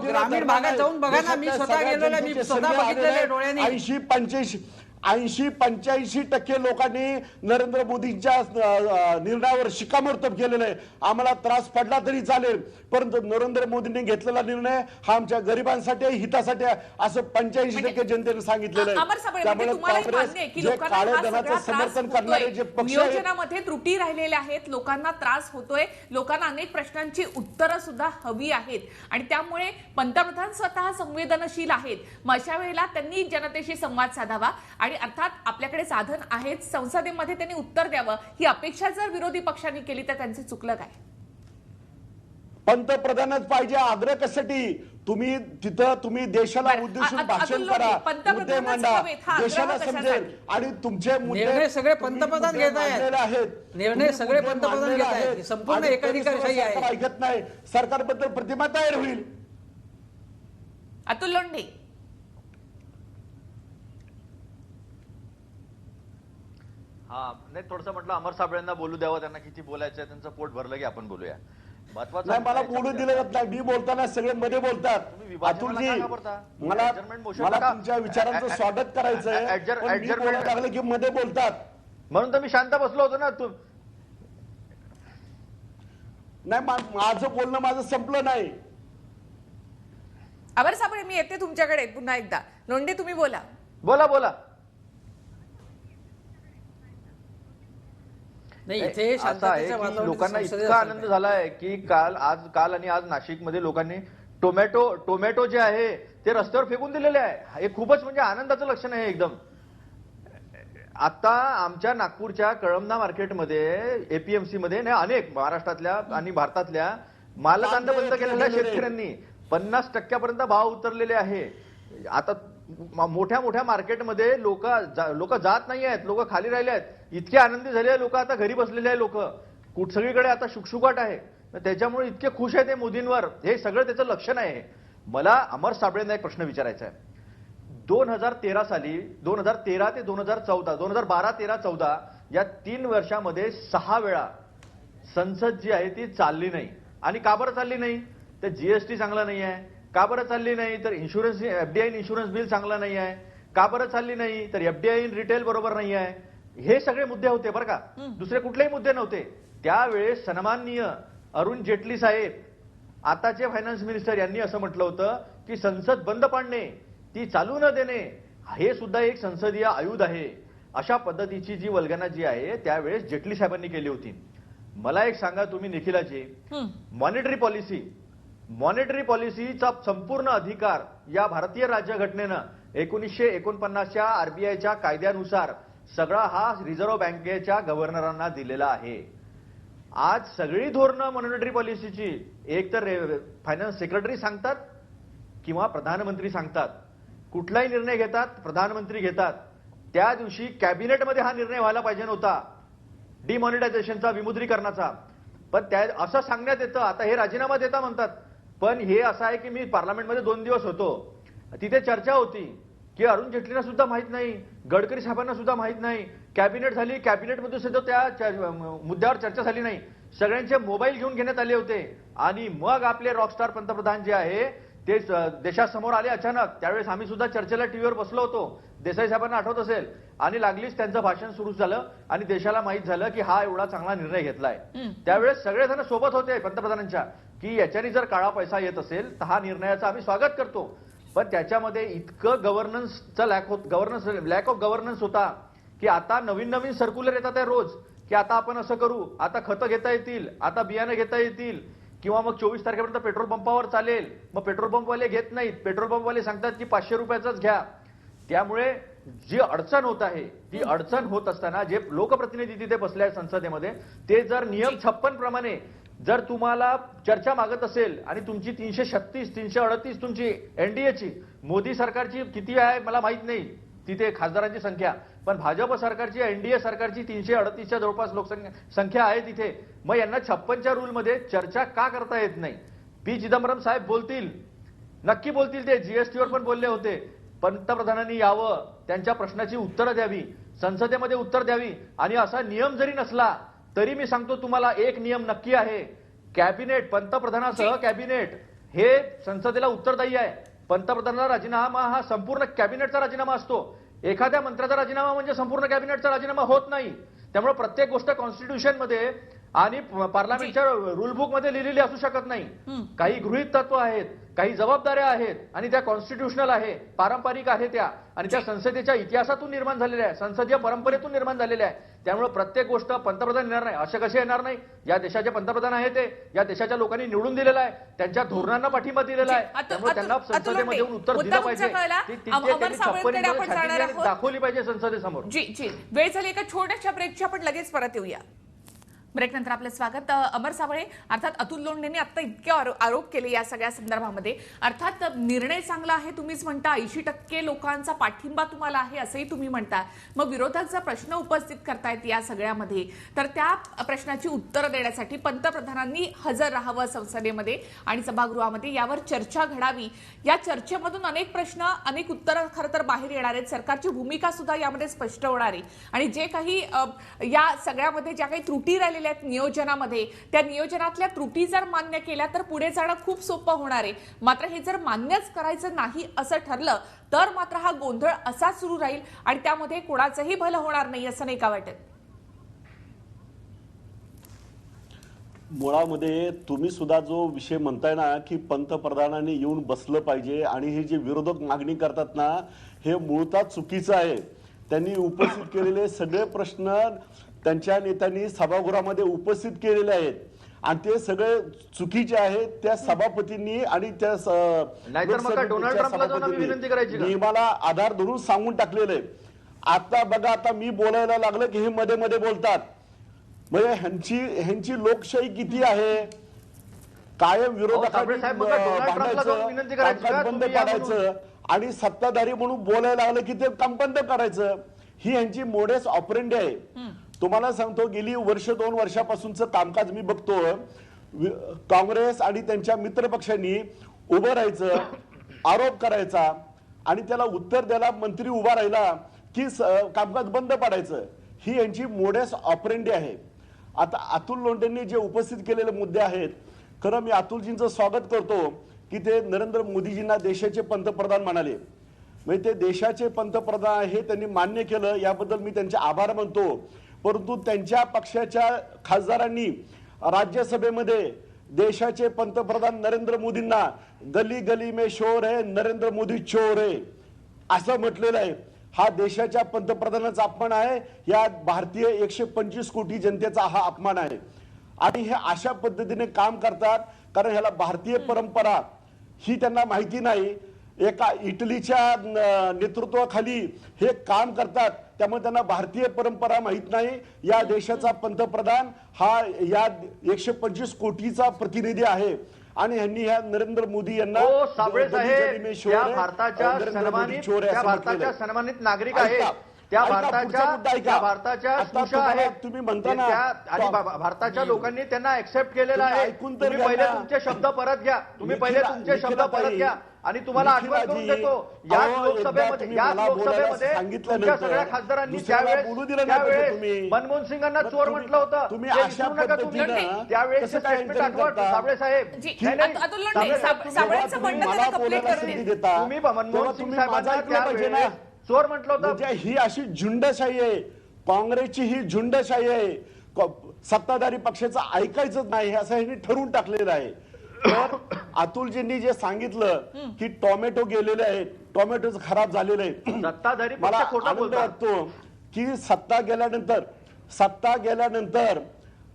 ग्रामीण भागात जाऊन बघा ना, मी स्वतः गेलेलो, मी स्वतः बघितलेलं डोळ्याने. 80-85% लोकांनी नरेंद्र मोदींच्या निर्णयावर शिक्कामोर्तब केलेलं आहे. आम्हाला त्रास पडला तरी चालेल, परंतु नरेंद्र मोदींनी घेतलेला निर्णय हा आमच्या गरिबांसाठी हितासाठी असं 85% जनतेने सांगितलेलं आहे. त्यामुळे काँग्रेस जे काळ्या धनाचं समर्थन करणारे जे पक्ष नियोजनामध्ये त्रुटी राहिलेल्या आहेत, लोकांना त्रास होतोय, लोकांना अनेक प्रश्नांची उत्तरं सुद्धा हवी आहेत आणि त्यामुळे पंतप्रधान स्वतः संवेदनशील आहेत. मग अशा वेळेला त्यांनी जनतेशी संवाद साधावा आणि अर्थात आपल्याकडे साधन आहेत, संसदेमध्ये त्यांनी उत्तर द्यावं. ही अपेक्षा जर विरोधी पक्षांनी केली तर त्यांचं चुकलं काय? पंतप्रधानच पाहिजे. आग्रह कशासाठी? तुम्ही तिथं तुम्ही देशाला उद्देशून भाषण करा, मुद्दे मांडा, देशाला समजेल आणि तुमचे निर्णय सगळे पंतप्रधान घेत आहेत. निर्णय सगळे पंतप्रधान घेत आहेत. संपूर्ण एकाधिकारशाही आहे. ऐकत नाही. सरकारबद्दल प्रतिमा तयार होईल. अतुल लोंढे, हा नाही थोडंसं म्हटलं अमर साबळेंना बोलू द्यावं, त्यांना किती बोलायचं आहे, त्यांचं पोट भरलं की आपण बोलूया. महत्वाचं नाही, मला बोलू दिलं जात नाही. मी बोलताना सगळे मध्ये बोलतात. अतुलजी, मला तुमच्या विचारांचं स्वागत करायचंय, लागलं की मध्ये बोलतात म्हणून तर मी शांत बसलो होतो ना. तू नाही, माझं बोलणं माझं संपलं नाही. अमर साबळे, मी येते तुमच्याकडे पुन्हा एकदा. लोंढे, तुम्ही बोला. बोला. नाही, इथे लोकांना इतका आनंद झालाय की काल आणि आज नाशिकमध्ये लोकांनी टोमॅटो जे आहे ते रस्त्यावर फेकून दिलेले आहे. हे खूपच म्हणजे आनंदाचं लक्षण आहे एकदम. आता आमच्या नागपूरच्या कळमना मार्केटमध्ये एपीएमसी मध्ये अनेक महाराष्ट्रातल्या आणि भारतातल्या मालकांना बंद केलेल्या शेतकऱ्यांनी 50% भाव उतरलेले आहे. आता मोठ्या मार्केटमध्ये लोक जात नाही आहेत, लोक खाली राहिले आहेत. इतके आनंदी झाले लोक, आता घरी बसलेले आहे लोक. सगळीकडे आता शुकशुकाट आहे. त्याच्यामुळे इतके खुश आहे ते मोदींवर. हे सगळं त्याचं लक्षण आहे. मला अमर साबळेंना एक प्रश्न विचारायचा आहे. 2013 साली 2013 ते 2014 2012, 13, 14 या 3 वर्षामध्ये 6 वेळा संसद जी आहे ती चालली नाही. आणि का बरं चालली नाही? तर जीएसटी चांगला नाही आहे. का बरं चालली नाही? तर इन्शुरन्स एफडीआय इन्शुरन्स बिल चांगला नाही आहे. का बरं चालली नाही? तर एफडीआय इन रिटेल बरोबर नाही आहे. हे सगळे मुद्दे होते बरं का, दुसरे कुठलेही मुद्दे नव्हते. त्यावेळेस सन्माननीय अरुण जेटली साहेब, आताचे फायनान्स मिनिस्टर, यांनी असं म्हटलं होतं की संसद बंद पाडणे, ती चालू न देणे, हे सुद्धा एक संसदीय आयुध आहे. अशा पद्धतीची जी वल्गना जी आहे त्यावेळेस जेटली साहेबांनी केली होती. मला एक सांगा तुम्ही निखिलाजी, मॉनिटरी पॉलिसीचा संपूर्ण अधिकार या भारतीय राज्यघटनेनं 1949च्या आरबीआयच्या कायद्यानुसार सगळा हा रिझर्व्ह बँकेच्या गव्हर्नरांना दिलेला आहे. आज सगळी धोरणं मॉनिटरी पॉलिसीची एक तर फायनान्स सेक्रेटरी सांगतात किंवा प्रधानमंत्री सांगतात. कुठलाही निर्णय घेतात प्रधानमंत्री घेतात. त्या दिवशी कॅबिनेटमध्ये हा निर्णय व्हायला पाहिजे नव्हता, डिमॉनिटायझेशनचा, विमुद्रीकरणाचा. पण त्या असं सांगण्यात येतं. आता हे राजीनामा देता म्हणतात, पण हे असं आहे की मी पार्लमेंटमध्ये 2 दिवस होतो, तिथे चर्चा होती की अरुण जेटलींना सुद्धा माहित नाही, गडकरी साहेबांना सुद्धा माहित नाही. कॅबिनेट झाली, कॅबिनेटमध्ये सुद्धा त्या मुद्द्यावर चर्चा झाली नाही. सगळ्यांचे मोबाईल घेऊन घेण्यात आले होते आणि मग आपले रॉकस्टार पंतप्रधान जे आहे ते देशासमोर आले अचानक. त्यावेळेस आम्ही सुद्धा चर्चेला टीव्हीवर बसलो होतो, देसाई साहेबांना आठवत असेल. आणि लागलीच त्यांचं भाषण सुरू झालं आणि देशाला माहित झालं की हा एवढा चांगला निर्णय घेतलाय. त्यावेळेस सगळेजण सोबत होते पंतप्रधानांच्या की याच्याने जर काळा पैसा येत असेल तर हा निर्णयाचं आम्ही स्वागत करतो. पण त्याच्यामध्ये इतकं लॅक ऑफ गव्हर्नन्स होता की आता नवीन नवीन सर्क्युलर येतात आहे रोज, की आता आपण असं करू, आता खतं घेता येतील, आता बियाणं घेता येतील, किंवा मग 24 तारखेपर्यंत पेट्रोल पंपावर चालेल. मग पेट्रोल पंपवाले घेत नाहीत, पेट्रोल पंपवाले सांगतात की 500 रुपयाचाच घ्या. त्यामुळे जी अडचण होत आहे ती अडचण होत असताना जे लोकप्रतिनिधी तिथे बसले आहेत संसदेमध्ये, ते जर नियम 56 प्रमाणे जर तुम्हाला चर्चा मागत असेल आणि तुमची 336 338 तुमची एनडीएची, मोदी सरकारची किती आहे मला माहित नाही तिथे खासदारांची संख्या, पण भाजप सरकारची एनडीए सरकारची 338च्या जवळपास संख्या आहे तिथे. मग यांना 56च्या रूलमध्ये चर्चा का करता येत नाही? पी चिदंबरम साहेब बोलतील, नक्की बोलतील, ते जीएसटीवर पण बोलले होते. पंतप्रधानांनी यावं, त्यांच्या प्रश्नाची उत्तरं द्यावी, संसदेमध्ये उत्तर द्यावी. आणि असा नियम जरी नसला तरी मी सांगतो तुम्हाला एक नियम नक्की आहे, कॅबिनेट, पंतप्रधानासह कॅबिनेट हे संसदेला उत्तरदायी आहे. पंतप्रधानाचा राजीनामा हा संपूर्ण कॅबिनेटचा राजीनामा असतो. एखाद्या मंत्र्याचा राजीनामा म्हणजे संपूर्ण कॅबिनेटचा राजीनामा होत नाही. त्यामुळे प्रत्येक गोष्ट कॉन्स्टिट्यूशन मध्ये आणि पार्लमेंटच्या रूल बुक मध्ये लिहिलेली असू शकत नाही. काही गृहीत तत्व आहेत, काही जबाबदाऱ्या आहेत आणि त्या कॉन्स्टिट्यूशनल आहे, पारंपरिक आहे त्या, आणि त्या संसदेच्या इतिहासातून निर्माण झालेल्या आहे, संसदीय परंपरेतून निर्माण झालेल्या आहे. त्यामुळे प्रत्येक गोष्ट पंतप्रधान येणार नाही असे कसे येणार नाही? या देशाचे पंतप्रधान आहे ते, या देशाच्या लोकांनी निवडून दिलेला आहे, त्यांच्या धोरणांना पाठिंबा दिलेला आहे. त्यामुळे त्यांना संसदेमध्ये येऊन उत्तर दिलं पाहिजे, दाखवली पाहिजे संसदेसमोर. जी वेळ झाली एका छोट्याशा ब्रेकची, आपण लगेच परत येऊया. ब्रेक नंतर आपलं स्वागत. अमर साबळे अर्थात अतुल लोंढेंनी आता इतके आरोप केले या सगळ्या संदर्भामध्ये. अर्थात निर्णय चांगला आहे तुम्हीच म्हणता, 80% लोकांचा पाठिंबा तुम्हाला आहे असंही तुम्ही म्हणता. मग विरोधक जर प्रश्न उपस्थित करतायत या सगळ्यामध्ये, तर त्या प्रश्नाची उत्तरं देण्यासाठी पंतप्रधानांनी हजर राहावं संसदेमध्ये आणि सभागृहामध्ये, यावर चर्चा घडावी. या चर्चेमधून अनेक प्रश्न, अनेक उत्तरं खरं तर बाहेर येणार आहेत. सरकारची भूमिका सुद्धा यामध्ये स्पष्ट होणार आहे आणि जे काही या सगळ्यामध्ये ज्या काही त्रुटी राहिलेल्या नियोजनामध्ये, त्या नियोजनातल्या त्रुटी जर मान्य केल्या तर पुढे जाणं खूप सोपं होणार आहे. मात्र हे जर मान्यच करायचं नाही असं ठरलं तर मात्र हा गोंधळ असा सुरू राहील आणि त्यामध्ये कोणाचंही भलं होणार नाही, असं नाही का वाटत? मुळामध्ये तुम्ही सुद्धा जो विषय म्हणताय ना की पंतप्रधानांनी येऊन बसलं पाहिजे, आणि हे जे विरोधक मागणी करतात ना हे मूळतः चुकीचं आहे. त्यांनी उपस्थित केलेले सगळे प्रश्न त्यांच्या नेत्यांनी सभागृहामध्ये उपस्थित केलेले आहेत आणि ते सगळे चुकीचे आहेत. त्या सभापतींनी आणि त्या नियमाला आधार धरून सांगून टाकलेलं आहे. आता बघा, आता मी बोलायला लागलं की हे मध्ये मध्ये बोलतात. म्हणजे ह्यांची लोकशाही किती आहे? कायम विरोधकांनी बंद पाडायचं आणि सत्ताधारी म्हणून बोलायला लागलं की ते काम बंद करायचं. ही यांची मोडेस ऑपरेंडी आहे. तुम्हाला सांगतो, गेली वर्ष 2 वर्षापासूनचं कामकाज मी बघतो. काँग्रेस आणि त्यांच्या मित्रपक्षांनी उभं राहायचं, आरोप करायचा आणि त्याला उत्तर द्यायला मंत्री उभा राहिला की कामकाज बंद पाडायचं. ही यांची मोडेस ऑपरेंडी आहे. आता अतुल लोंढेंनी जे उपस्थित केलेले मुद्दे आहेत, खरं मी अतुलजींचं स्वागत करतो की ते नरेंद्र मोदीजींना देशाचे पंतप्रधान म्हणाले. म्हणजे ते देशाचे पंतप्रधान हे त्यांनी मान्य केलं, याबद्दल मी त्यांचे आभार मानतो. परंतु त्यांच्या पक्षाच्या खासदारांनी राज्यसभेमध्ये देशाचे पंतप्रधान नरेंद्र मोदींना गली गली में शोर है, नरेंद्र मोदी चोर है असं म्हटलेलं आहे. हा देशाच्या पंतप्रधानाचा अपमान आहे, या भारतीय 125 कोटी जनतेचा हा अपमान आहे. आणि हे अशा पद्धतीने काम करतात कारण ह्याला भारतीय परंपरा ही त्यांना माहिती नाही. एका इटलीच्या नेतृत्वाखाली हे काम करतात, त्यामुळे त्यांना भारतीय परंपरा माहित नाही. या देशाचा पंतप्रधान हा या 125 कोटीचा प्रतिनिधी आहे आणि ह्यांनी ह्या नरेंद्र मोदी यांना साबळे साहेब या भारताच्या सन्मानित नागरिक आहेत, त्या भारताच्या सुशा आहेत. तुम्ही म्हणता ना, आणि भारताच्या लोकांनी त्यांना एक्सेप्ट केलेलं आहे. तुम्ही पहिले तुमचे शब्द परत घ्या, तुम्ही पहिले तुमचे शब्द परत घ्या. आणि तुम्हाला आठवण करून देतो, या लोकसभेमध्ये तुमच्या सगळ्या खासदारांनी त्यावेळेस मनमोहन सिंगांना चोर म्हटलं होतं. तुम्ही अशा पद्धतीने त्यावेळेस स्टेटमेंट आठवत साबळे साहेब. तुम्ही मनमोहन सिंग साहेबांना त्यावेळेस चोर म्हटलं होतं. ही अशी झुंडशाही आहे, काँग्रेसची ही झुंडशाही आहे. सत्ताधारी पक्षाचं ऐकायचंच नाही असं ह्यांनी ठरवून टाकलेलं आहे. तर अतुलजींनी जे सांगितलं की टोमॅटो गेलेले आहेत, टोमॅटो खराब झालेले आहेत, सत्ताधारी मला आनंद वाटतो की सत्ता गेल्यानंतर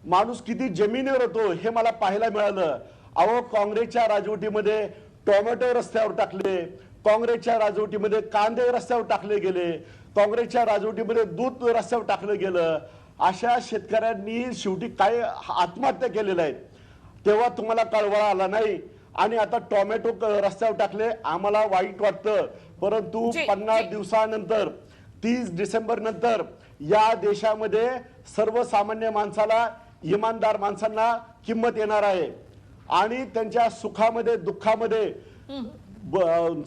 माणूस किती जमिनीवर होतो हे मला पाहायला मिळालं. अहो, काँग्रेसच्या राजवटीमध्ये टोमॅटो रस्त्यावर टाकले, काँग्रेसच्या राजवटीमध्ये कांदे रस्त्यावर टाकले गेले, काँग्रेसच्या राजवटीमध्ये दूध रस्त्यावर टाकलं गेलं. अशा शेतकऱ्यांनी शेवटी काय आत्महत्या केलेल्या आहेत. तेव्हा तुम्हाला कळवळा आला नाही आणि आता टोमॅटो रस्त्यावर टाकले. आम्हाला वाईट वाटतं, परंतु 50 दिवसानंतर 30 डिसेंबर नंतर या देशामध्ये सर्वसामान्य माणसाला, इमानदार माणसांना किंमत येणार आहे आणि त्यांच्या सुखामध्ये दुःखामध्ये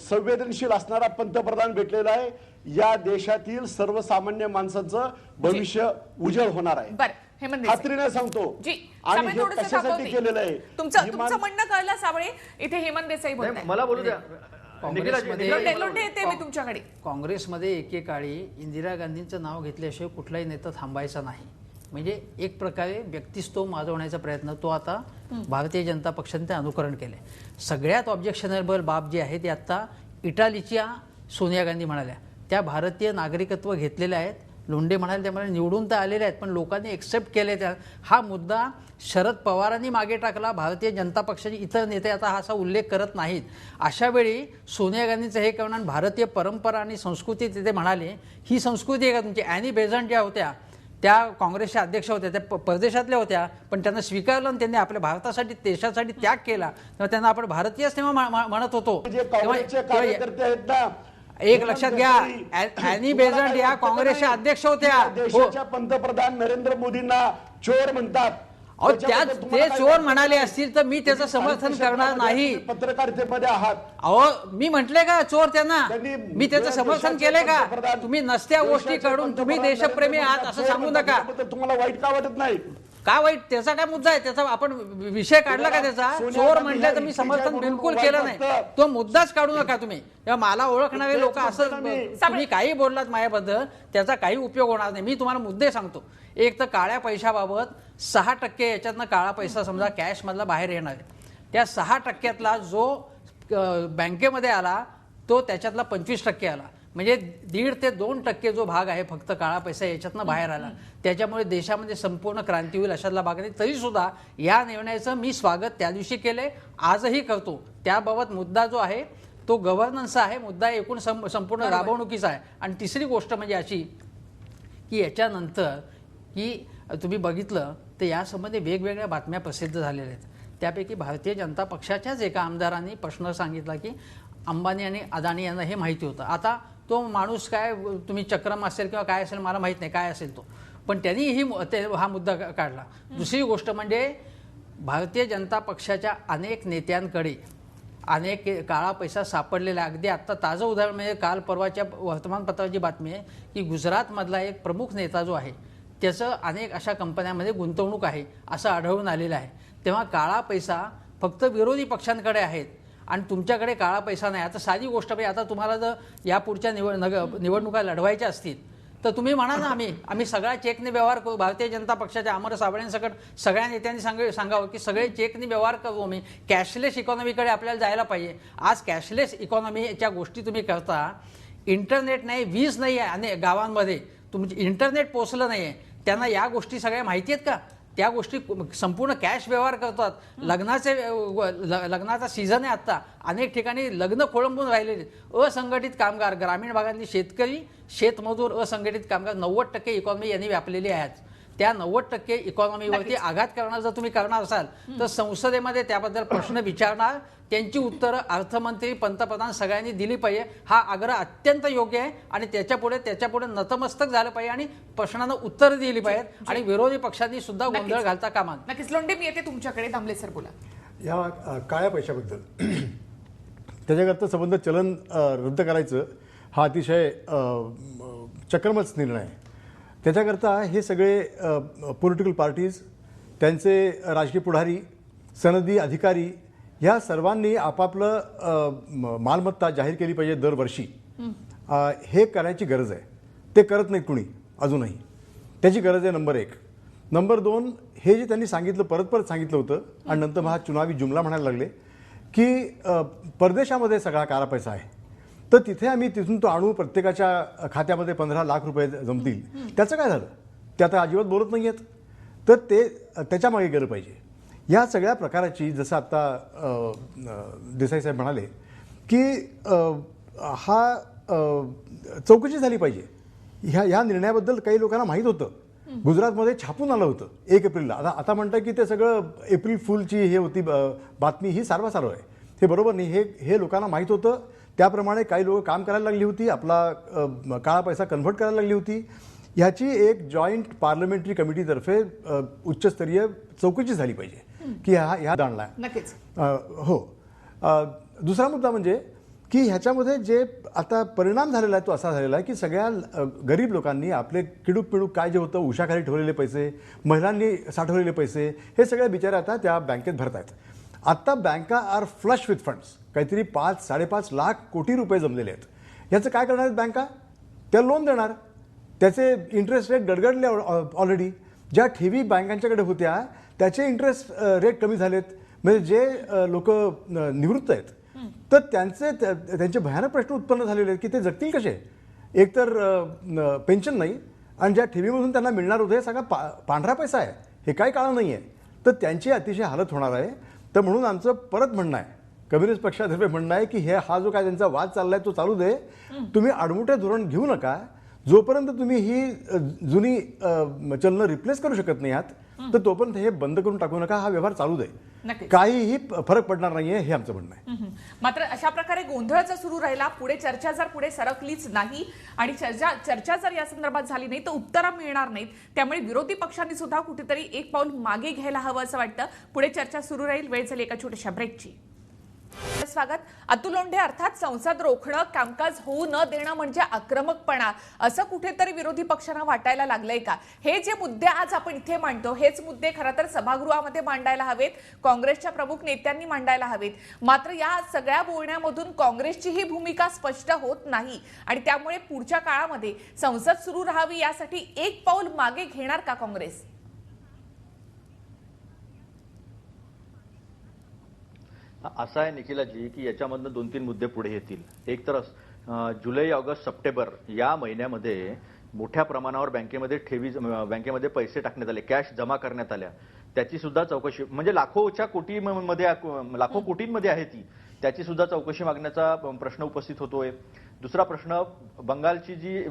संवेदनशील असणारा पंतप्रधान भेटलेला आहे. या देशातील सर्वसामान्य माणसाचं भविष्य उज्ज्वल होणार आहे. खात्रीने सांगतो. आणि हे कशासाठी केलेलं आहे तुमचं म्हणणं कळलं साबळे. इथे हेमंत देसाई बोलताय. मला बोलू द्या. काँग्रेसमध्ये एकेकाळी इंदिरा गांधींचं नाव घेतल्याशिवाय कुठलाही नेता थांबायचा नाही. म्हणजे एक प्रकारे व्यक्तिस्तव माजवण्याचा प्रयत्न तो आता भारतीय जनता पक्षाने ते अनुकरण केले. सगळ्यात ऑब्जेक्शनेबल बाब जी आहे ती आता इटालीच्या सोनिया गांधी म्हणाल्या त्या भारतीय नागरिकत्व घेतलेले आहेत. लोंढे म्हणाले त्यामुळे निवडून तर आलेले आहेत पण लोकांनी एक्सेप्ट केले. त्या हा मुद्दा शरद पवारांनी मागे टाकला. भारतीय जनता पक्षाचे इतर नेते आता हा असा उल्लेख करत नाहीत. अशा वेळी सोनिया गांधींचं हे कारण भारतीय परंपरा आणि संस्कृती तिथे म्हणाले ही संस्कृती आहे का तुमची. ॲनी बेझंट ज्या होत्या त्या काँग्रेसच्या अध्यक्ष होत्या, त्या परदेशातल्या होत्या पण त्यांना स्वीकारलं आणि त्यांनी आपल्या भारतासाठी देशासाठी त्याग केला. तेव्हा त्यांना आपण भारतीयच तेव्हा म्हणत होतो. एक लक्षात घ्या, ॲनी बेझंट या काँग्रेसच्या अध्यक्ष होत्या. देशाच्या पंतप्रधान नरेंद्र मोदींना चोर म्हणतात. ते चोर म्हणाले असतील तर मी त्याचं समर्थन करणार नाही. पत्रकारितेमध्ये आहात. अहो, मी म्हटले का चोर त्यांना. मी त्याचं समर्थन केलंय का. तुम्ही नसत्या गोष्टी काढून तुम्ही देशप्रेमी आहात असं सांगू नका. तुम्हाला वाईट का वाटत नाही. का वाईट, त्याचा काय मुद्दा आहे. त्याचा आपण विषय काढला का त्याचा. चोर म्हटलं तर मी समर्थन बिलकुल केलं नाही. तो मुद्दाच काढू नका तुम्ही. तेव्हा मला ओळखणारे लोक असं तुम्ही काही बोललात माझ्याबद्दल त्याचा काही उपयोग होणार नाही. मी तुम्हाला मुद्दे सांगतो. एक तर काळ्या पैशाबाबत 6% याच्यातनं काळा पैसा समजा कॅश मधला बाहेर येणार आहे. त्या 6%तला जो बँकेमध्ये आला तो त्याच्यातला 25% आला. म्हणजे 1.5 ते 2% जो भाग आहे फक्त काळा पैसा याच्यातनं बाहेर आला. त्याच्यामुळे देशामध्ये संपूर्ण क्रांती होईल अशातला भाग नाही. तरी सुद्धा या निर्णयाचं मी स्वागत त्या दिवशी केले, आजही करतो. त्याबाबत मुद्दा जो आहे तो गव्हर्नन्सचा आहे. मुद्दा एकूण संपूर्ण राबवणुकीचा आहे. आणि तिसरी गोष्ट म्हणजे अशी की याच्यानंतर की तुम्ही बघितलं तर यासंबंधी वेगवेगळ्या बातम्या प्रसिद्ध झालेल्या आहेत. त्यापैकी भारतीय जनता पक्षाच्याच एका आमदारांनी प्रश्न सांगितला की अंबानी आणि अदानी यांना हे माहिती होतं. आता तो माणूस काय तुम्ही चक्रम असेल किंवा काय असेल मला माहीत नाही काय असेल तो, पण त्यांनी हा मुद्दा काढला. दुसरी गोष्ट म्हणजे भारतीय जनता पक्षाच्या अनेक नेत्यांकडे अनेक काळा पैसा सापडलेला. अगदी आत्ता ताजं उदाहरण म्हणजे काल परवाच्या वर्तमानपत्राची बातमी आहे की गुजरातमधला एक प्रमुख नेता जो आहे त्याचं अनेक अशा कंपन्यांमध्ये गुंतवणूक आहे असं आढळून आलेलं आहे. तेव्हा काळा पैसा फक्त विरोधी पक्षांकडे आहेत आणि तुमच्याकडे काळा पैसा नाही. आता साधी गोष्ट म्हणजे आता तुम्हाला जर यापुढच्या निवडणुका लढवायच्या असतील तर तुम्ही म्हणा ना आम्ही सगळ्या चेकने व्यवहार करू. भारतीय जनता पक्षाच्या अमर साबळेंसकट सगळ्या नेत्यांनी सांगावं की सगळे चेकने व्यवहार करू. आम्ही कॅशलेस इकॉनॉमीकडे आपल्याला जायला पाहिजे. आज कॅशलेस इकॉनॉमीच्या गोष्टी तुम्ही करता. इंटरनेट नाही, वीज नाही आहे अनेक गावांमध्ये, तुमची इंटरनेट पोहोचलं नाही आहे. त्यांना या गोष्टी सगळ्या माहिती आहेत का. त्या गोष्टी संपूर्ण कॅश व्यवहार करतात. लग्नाचा सीझन आहे आत्ता. अनेक ठिकाणी लग्न खोळंबून राहिलेले. असंघटित कामगार, ग्रामीण भागातली शेतकरी, शेतमजूर, असंघटित कामगार 90% इकॉनॉमी यांनी व्यापलेली आहेत. त्या 90% इकॉनॉमीवरती आघात करणार जर तुम्ही करणार असाल तर संसदेमध्ये त्याबद्दल प्रश्न विचारणार. त्यांची उत्तरं अर्थमंत्री, पंतप्रधान सगळ्यांनी दिली पाहिजे. हा आग्रह अत्यंत योग्य आहे आणि त्याच्यापुढे नतमस्तक झालं पाहिजे आणि प्रश्नांना उत्तर दिली पाहिजेत आणि विरोधी पक्षांनी सुद्धा गोंधळ घालता कामा नये. नक्कीच. लोंढे, मी येते तुमच्याकडे. दामले सर बोला. या काळ्या पैशाबद्दल त्याच्याकरता संबंध चलन रद्द करायचं हा अतिशय चक्रमच निर्णय आहे. त्याच्याकरता हे सगळे पॉलिटिकल पार्टीज, त्यांचे राजकीय पुढारी, सनदी अधिकारी ह्या सर्वांनी आपापलं मालमत्ता जाहीर केली पाहिजे दरवर्षी. हे करण्याची गरज आहे. ते करत नाही कुणी अजूनही. त्याची गरज आहे नंबर 1. नंबर 2, हे जे त्यांनी सांगितलं परत सांगितलं होतं आणि नंतर हा चुनावी जुमला म्हणायला लागले की परदेशामध्ये सगळा काळा पैसा आहे. तर तिथे आम्ही तिथून तो आणू, प्रत्येकाच्या खात्यामध्ये 15 लाख रुपये जमतील. त्याचं काय झालं? ते आता अजिबात बोलत नाही आहेत. तर ते त्याच्या मागे गेलं पाहिजे. या सगळ्या प्रकाराची, जसं आता देसाई साहेब म्हणाले की चौकशी झाली पाहिजे. ह्या निर्णयाबद्दल काही लोकांना माहीत होतं. गुजरातमध्ये छापून आलं होतं 1 एप्रिलला. आता म्हणतात की ते सगळं एप्रिल फुलची हे होती बातमी, ही सारवासारव आहे. हे बरोबर नाही. हे लोकांना माहीत होतं. त्याप्रमाणे काही लोक काम करायला लागली होती, आपला काळा पैसा कन्व्हर्ट करायला लागली होती. ह्याची एक जॉईंट पार्लमेंटरी कमिटीतर्फे उच्चस्तरीय चौकशी झाली पाहिजे की ह्या दांडला. नक्कीच. हो. दुसरा मुद्दा म्हणजे की ह्याच्यामध्ये जे आता परिणाम झालेला आहे तो असा झालेला आहे की सगळ्या गरीब लोकांनी आपले किडूक पिडूक काय जे होतं, उशाखाली ठेवलेले पैसे, महिलांनी साठवलेले पैसे, हे सगळे बिचारे आता त्या बँकेत भरतायत. आत्ता बँका आर फ्लश विथ फंड्स. काहीतरी 5-5.5 लाख कोटी रुपये जमलेले आहेत. ह्याचं काय करणार आहेत बँका? त्या लोन देणार. त्याचे इंटरेस्ट रेट गडगडले ऑलरेडी. ज्या ठेवी बँकांच्याकडे होत्या त्याचे इंटरेस्ट रेट कमी झालेत. म्हणजे जे लोक निवृत्त आहेत तर त्यांचे भयानक प्रश्न उत्पन्न झालेले आहेत की ते जगतील कसे? एकतर पेन्शन नाही, आणि ज्या ठेवीमधून त्यांना मिळणार होतं हे सगळा पांढरा पैसा आहे, हे काही काळं नाही आहे. तर त्यांची अतिशय हालत होणार आहे. तर म्हणून आमचं परत म्हणणं आहे, कम्युनिस्ट पक्षातर्फे म्हणणं आहे की हा जो काय त्यांचा वाद चाललाय तो चालू दे. तुम्ही आडमुठे धोरण घेऊ नका. जोपर्यंत तुम्ही ही जुनी चलनं रिप्लेस करू शकत नाही आहात तर तोपर्यंत हे बंद करून टाकू नका. हा व्यवहार चालू दे. काहीही फरक पडणार नाहीये, हे आमचं म्हणणं आहे. मात्र अशा प्रकारे गोंधळ जर सुरू राहिला, पुढे चर्चा जर पुढे सरकलीच नाही आणि चर्चा जर या संदर्भात झाली नाही तर उत्तरं मिळणार नाहीत. त्यामुळे विरोधी पक्षांनी सुद्धा कुठेतरी एक पाऊल मागे घ्यायला हवं असं वाटतं. पुढे चर्चा सुरू राहील. वेळ झाली एका छोट्याशा ब्रेकची. स्वागत. अतुल लोंढे, अर्थात संसद रोखणं, कामकाज होऊ न देणं म्हणजे आक्रमकपणा, असं कुठेतरी विरोधी पक्षांना वाटायला लागलंय का? हे जे मुद्दे आज आपण इथे मांडतो हेच मुद्दे खरं तर सभागृहामध्ये मांडायला हवेत, काँग्रेसच्या प्रमुख नेत्यांनी मांडायला हवेत. मात्र या सगळ्या बोलण्यामधून काँग्रेसची ही भूमिका स्पष्ट होत नाही आणि त्यामुळे पुढच्या काळामध्ये संसद सुरू राहावी यासाठी एक पाऊल मागे घेणार का काँग्रेस? असं आहे निखिलाजी की याच्यामधनं 2-3 मुद्दे पुढे येतील. एक तर जुलै, ऑगस्ट, सप्टेंबर या महिन्यामध्ये मोठ्या प्रमाणावर बँकेमध्ये पैसे टाकण्यात आले, कॅश जमा करण्यात आल्या, त्याची सुद्धा चौकशी, म्हणजे लाखो कोटींमध्ये आहे ती, त्याची सुद्धा चौकशी मागण्याचा प्रश्न उपस्थित होतोय. दुसरा प्रश्न, बंगालची जी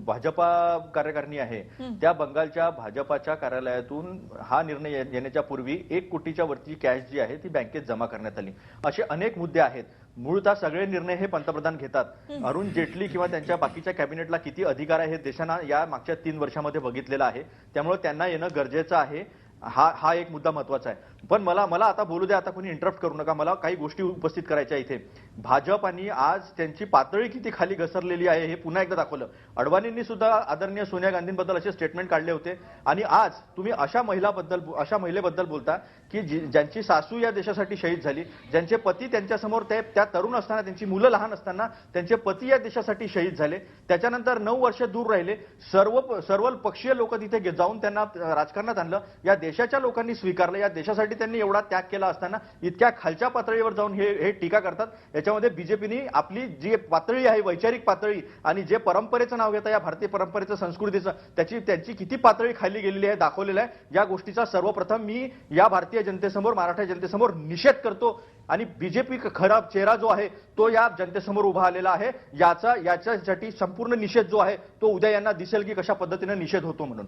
भाजपा कार्यकारिणी आहे त्या बंगालच्या भाजपाच्या कार्यालयातून हा निर्णय येण्याच्या पूर्वी 1 कोटीच्या वरची कॅश जी आहे ती बँकेत जमा करण्यात आली. असे अनेक मुद्दे आहेत. मूळतः सगळे निर्णय हे पंतप्रधान घेतात. अरुण जेटली किंवा त्यांच्या बाकीच्या कॅबिनेटला किती अधिकार आहे हे देशांना या मागच्या 3 वर्षामध्ये बघितलेलं आहे. त्यामुळे त्यांना येणं गरजेचं आहे. हा एक मुद्दा महत्वाचा आहे. पण मला आता बोलू द्या, आता कोणी इंटरप्ट करू नका. मला काही गोष्टी उपस्थित करायच्या इथे. भाजपानी आज त्यांची पातळी किती खाली घसरलेली आहे हे पुन्हा एकदा दाखवलं. अडवाणींनी सुद्धा आदरणीय सोनिया गांधींबद्दल असे स्टेटमेंट काढले होते आणि आज तुम्ही अशा महिलेबद्दल बोलता की ज्यांची सासू या देशासाठी शहीद झाली, ज्यांचे पती त्यांच्यासमोर त्या तरुण असताना, त्यांची मुलं लहान असताना त्यांचे पती या देशासाठी शहीद झाले, त्याच्यानंतर 9 वर्ष दूर राहिले, सर्व पक्षीय लोक तिथे जाऊन त्यांना राजकारणात आणलं, या देशाच्या लोकांनी स्वीकारलं, या देशासाठी त्यांनी एवढा त्याग केला असताना इतक्या खालच्या पातळीवर जाऊन हे टीका करतात. याच्यामध्ये बीजेपीने आपली जी पातळी आहे, वैचारिक पातळी, आणि जे परंपरेचं नाव घेतं, या भारतीय परंपरेचं, संस्कृतीचं, त्यांची किती पातळी खाली गेलेली आहे दाखवलेलं आहे. या गोष्टीचा सर्वप्रथम मी या भारतीय जनतेसमोर, मराठा जनतेसमोर निषेध करतो आणि बीजेपी खरा चेहरा जो आहे तो या जनतेसमोर उभा आलेला आहे. याच्यासाठी संपूर्ण निषेध जो आहे तो उद्या यांना दिसेल की कशा पद्धतीने निषेध होतो. म्हणून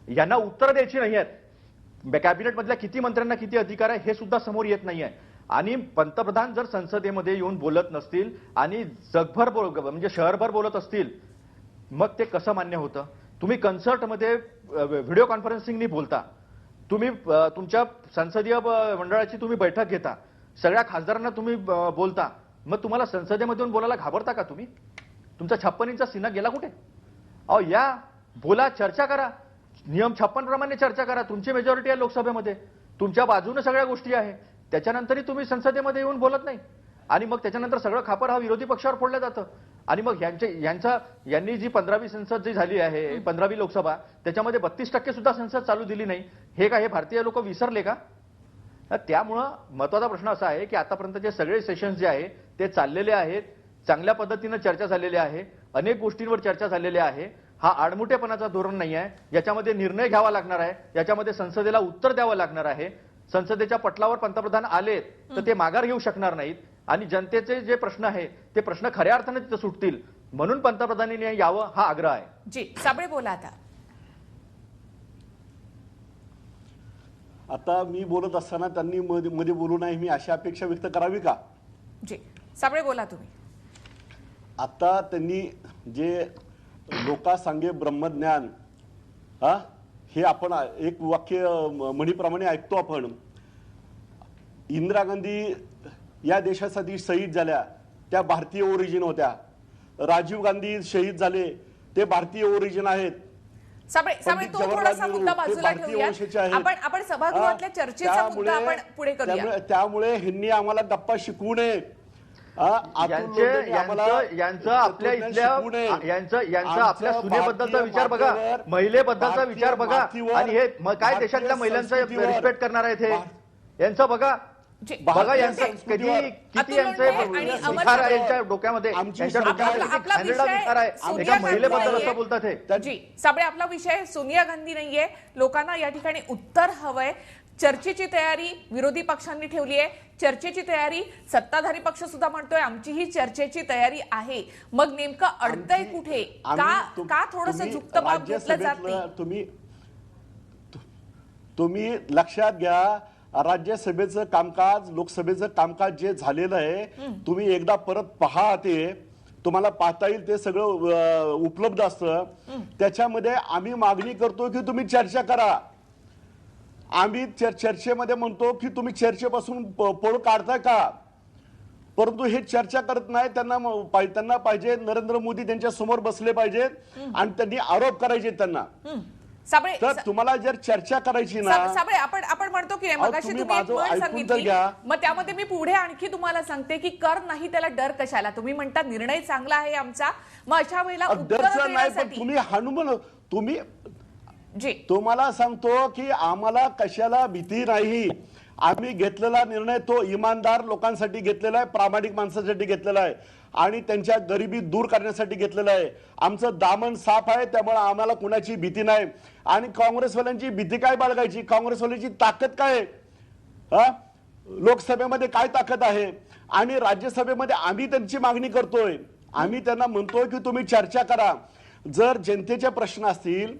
यांना उत्तर द्यायची नाही आहेत. कॅबिनेटमधल्या किती मंत्र्यांना किती अधिकार आहे हे सुद्धा समोर येत नाहीये. आणि पंतप्रधान जर संसदेमध्ये येऊन बोलत नसतील आणि जगभर म्हणजे शहरभर बोलत असतील मग ते कसं मान्य होतं? तुम्ही कन्सर्टमध्ये व्हिडिओ कॉन्फरन्सिंगनी बोलता, तुम्ही तुमच्या संसदीय मंडळाची तुम्ही बैठक घेता, सगळ्या खासदारांना तुम्ही बोलता, मग तुम्हाला संसदेमध्ये येऊन बोलायला घाबरता का तुम्ही? तुमचा 56 इंचा सीना गेला कुठे? अहो या, बोला, चर्चा करा, नियम 56 प्रमाणे चर्चा करा. तुमची मेजॉरिटी आहे लोकसभेमध्ये, तुमच्या बाजूने सगळ्या गोष्टी आहे. त्याच्यानंतरही तुम्ही संसदेमध्ये येऊन बोलत नाही आणि मग त्याच्यानंतर सगळं खापर हा विरोधी पक्षावर फोडलं जातं. आणि मग यांनी जी 15वी संसद जी झाली आहे, 15वी लोकसभा, त्याच्यामध्ये 32% सुद्धा संसद चालू दिली नाही. हे काय, हे भारतीय लोक विसरले का? त्यामुळं महत्वाचा प्रश्न असा आहे की आतापर्यंतचे सगळे सेशन्स जे आहे ते चाललेले आहेत. चांगल्या पद्धतीनं चर्चा झालेली आहे, अनेक गोष्टींवर चर्चा झालेली आहे. हा आडमुठेपणाचा धोरण नाही आहे, याच्यामध्ये निर्णय घ्यावा लागणार आहे, याच्यामध्ये संसदेला उत्तर द्यावं लागणार आहे. संसदेच्या पटलावर पंतप्रधान आलेत तर ते माघार घेऊ शकणार नाहीत आणि जनतेचे जे प्रश्न आहे ते प्रश्न खऱ्या अर्थाने तिथे सुटतील, म्हणून पंतप्रधानांनी यावं हा आग्रह आहे. जी साबळे बोला आता. आता मी बोलत असताना त्यांनी मध्ये बोलू नये मी अशी अपेक्षा व्यक्त करावी का? जी साबळे बोला तुम्ही. आता त्यांनी जे लोका सांगे ब्रह्मज्ञान हे आपण एक वाक्य म्हणीप्रमाणे ऐकतो आपण. इंदिरा गांधी या देशासाठी शहीद झाल्या, त्या भारतीय ओरिजिन होत्या. राजीव गांधी शहीद झाले, ते भारतीय ओरिजिन आहेत. साबळे तो थोडासा मुद्दा बाजूला ठेवूया. आपण सभागृहातल्या चर्चेचा मुद्दा आपण पुढे करूया. त्यामुळे ह्यांनी आम्हाला गप्पा शिकवू नये. यांचं आपल्या सुनेबद्दलचा विचार बघा, महिलेबद्दलचा विचार बघा, आणि हे काय देशातल्या महिलांचा रिस्पेक्ट करणार आहेत हे यांचं बघा. बघा यांचं किती विचार आहे यांच्या डोक्यामध्ये, एका महिलेबद्दल असं बोलतात हे. जी साबळे आपला विषय सोनिया गांधी नाहीये, लोकांना या ठिकाणी उत्तर हवंय. चर्चेची तयारी विरोधी पक्षांनी ठेवली आहे, चर्चेची तयारी सत्ताधारी पक्ष सुद्धा म्हणतोय आमची ही चर्चेची तयारी आहे. मग नेमकं अडतंय कुठे? का थोडंसं झुकतं माप घेतलं जात नाही? तुम्ही लक्षात घ्या, राज्यसभेचं कामकाज लोकसभेचं कामकाज जे झालेलं आहे तुम्ही एकदा परत पहा, ते तुम्हाला पाहता येईल, ते सगळं उपलब्ध असतं. त्याच्यामध्ये आम्ही मागणी करतो की तुम्ही चर्चा करा. आम्ही चर्चेमध्ये म्हणतो की तुम्ही चर्चेपासून पळ काढताय का, परंतु हे चर्चा करत नाही. त्यांना पाहिजे नरेंद्र मोदी त्यांच्या समोर बसले पाहिजेत आणि त्यांनी आरोप करायचे त्यांना. तर तुम्हाला जर चर्चा करायची ना, साबळे आपण म्हणतो की मगाशी तुम्ही एक म्हण सांगितली, मग त्यामध्ये मी पुढे आणखी तुम्हाला सांगते की कर नाही त्याला डर कशाला. तुम्ही म्हणता निर्णय चांगला आहे आमचा, मग अशा वेळेला उत्तर नाही, तुम्ही हनुमान तुम्ही तुम्हाला सांगतो की आम्हाला कशाला भीती नाही. आम्ही घेतलेला निर्णय तो इमानदार लोकांसाठी घेतलेला आहे, प्रामाणिक माणसासाठी घेतलेला आहे आणि त्यांच्या गरिबी दूर करण्यासाठी घेतलेलं आहे. आमचं दामन साफ आहे, त्यामुळे आम्हाला कुणाची भीती नाही. आणि काँग्रेसवाल्यांची भीती काय बाळगायची? काँग्रेसवाल्यांची ताकद काय आहे? लोकसभेमध्ये काय ताकद आहे आणि राज्यसभेमध्ये आम्ही त्यांची मागणी करतोय. आम्ही त्यांना म्हणतोय की तुम्ही चर्चा करा. जर जनतेचे प्रश्न असतील,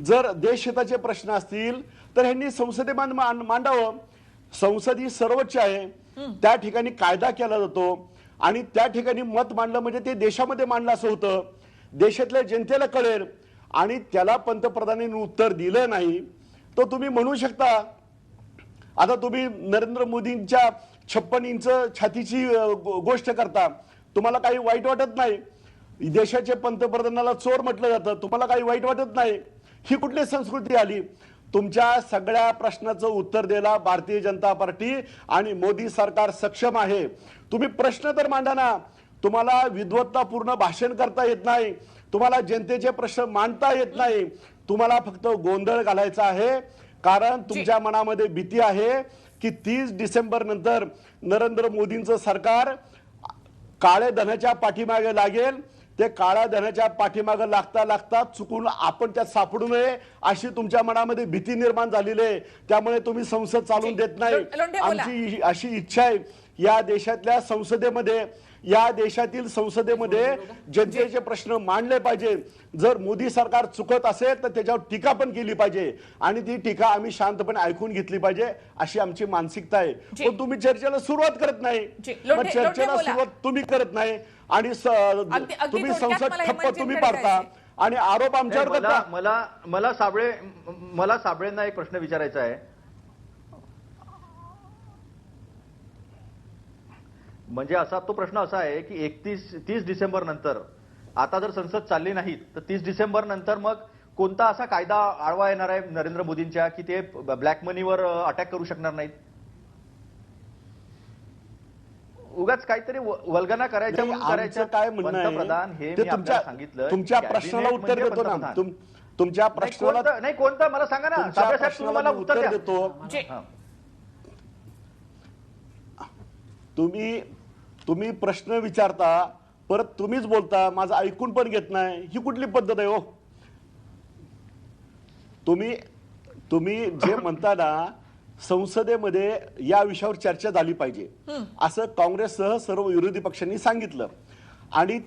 जर देशहिताचे प्रश्न असतील तर ह्यांनी संसदेमध्ये मांडावं. संसद ही सर्वोच्च आहे, त्या ठिकाणी कायदा केला जातो आणि त्या ठिकाणी मत मांडलं म्हणजे ते देशामध्ये मांडलं असं होतं, देशातल्या जनतेला कळेल. आणि त्याला पंतप्रधानांनी उत्तर दिलं नाही तर तुम्ही म्हणू शकता. आता तुम्ही नरेंद्र मोदींच्या 56 इंच छातीची गोष्ट करता, तुम्हाला काही वाईट वाटत नाही. देशाचे पंतप्रधानाला चोर म्हटलं जातं, तुम्हाला काही वाईट वाटत नाही. ही कुठली संस्कृती आली? तुमच्या सगळ्या प्रश्नाचं उत्तर द्यायला भारतीय जनता पार्टी आणि मोदी सरकार सक्षम आहे. तुम्ही प्रश्न तर मांडा ना. तुम्हाला विद्वत्तापूर्ण भाषण करता येत नाही, तुम्हाला जनतेचे प्रश्न मांडता येत नाही, तुम्हाला फक्त गोंधळ घालायचा आहे. कारण तुमच्या मनामध्ये भीती आहे की 30 डिसेंबर नंतर नरेंद्र मोदींचं सरकार काळे धनाच्या पाठीमागे लागेल. ते काळ्या धनाच्या पाठीमागे लागता लागता चुकून आपण त्यात सापडू नये अशी तुमच्या मनामध्ये भीती निर्माण झालेली आहे. त्यामुळे तुम्ही संसद चालून देत नाही. आमची अशी इच्छा आहे या देशातल्या संसदेमध्ये, या देशातील संसदेमध्ये जनतेचे प्रश्न मांडले पाहिजे. जर मोदी सरकार चुकत असेल तर त्याच्यावर टीका पण केली पाहिजे आणि ती टीका आम्ही शांतपणे ऐकून घेतली पाहिजे अशी आमची मानसिकता आहे. पण तुम्ही चर्चेला सुरुवात करत नाही, चर्चेला सुरुवात तुम्ही करत नाही आणि तुम्ही संसद ठप्प तुम्ही पाडता आणि आरोप आमच्यावर करता. मला साबळेंना एक प्रश्न विचारायचा आहे. म्हणजे असा तो प्रश्न असा आहे की 30 डिसेंबर नंतर आता जर संसद चालली नाही तर 30 डिसेंबर नंतर मग कोणता असा कायदा आळवा येणार आहे नरेंद्र मोदींच्या की ते ब्लॅक मनीवर अटॅक करू शकणार नाहीत? उगाच काहीतरी वल्गना करायच्या काय पंतप्रधान हे सांगितलं. तुमच्या प्रश्नाला उत्तर देतो ना. तुमच्या प्रश्नाला नाही कोणतं मला सांगा ना साहेब, तुम्ही मला उत्तर देतो. तुम्ही प्रश्न विचारता, परत तुम्हीच बोलता, माझं ऐकून पण घेत नाही, ही कुठली पद्धत आहे हो? तुम्ही जे म्हणता ना, संसदेमध्ये या विषयावर चर्चा झाली पाहिजे असं काँग्रेससह सर्व विरोधी पक्षांनी सांगितलं आणि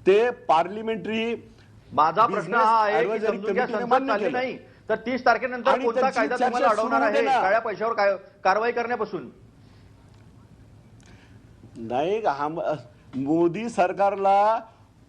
ते पार्लिमेंटरी माझा प्रश्न हा आहे की समजून घ्या, संसद चालली नाही तर 30 तारखेनंतर कोणता कायदा तुम्हाला अडवणार आहे काळ्या पैशावर कारवाई करण्यापासून? नाही, मोदी सरकारला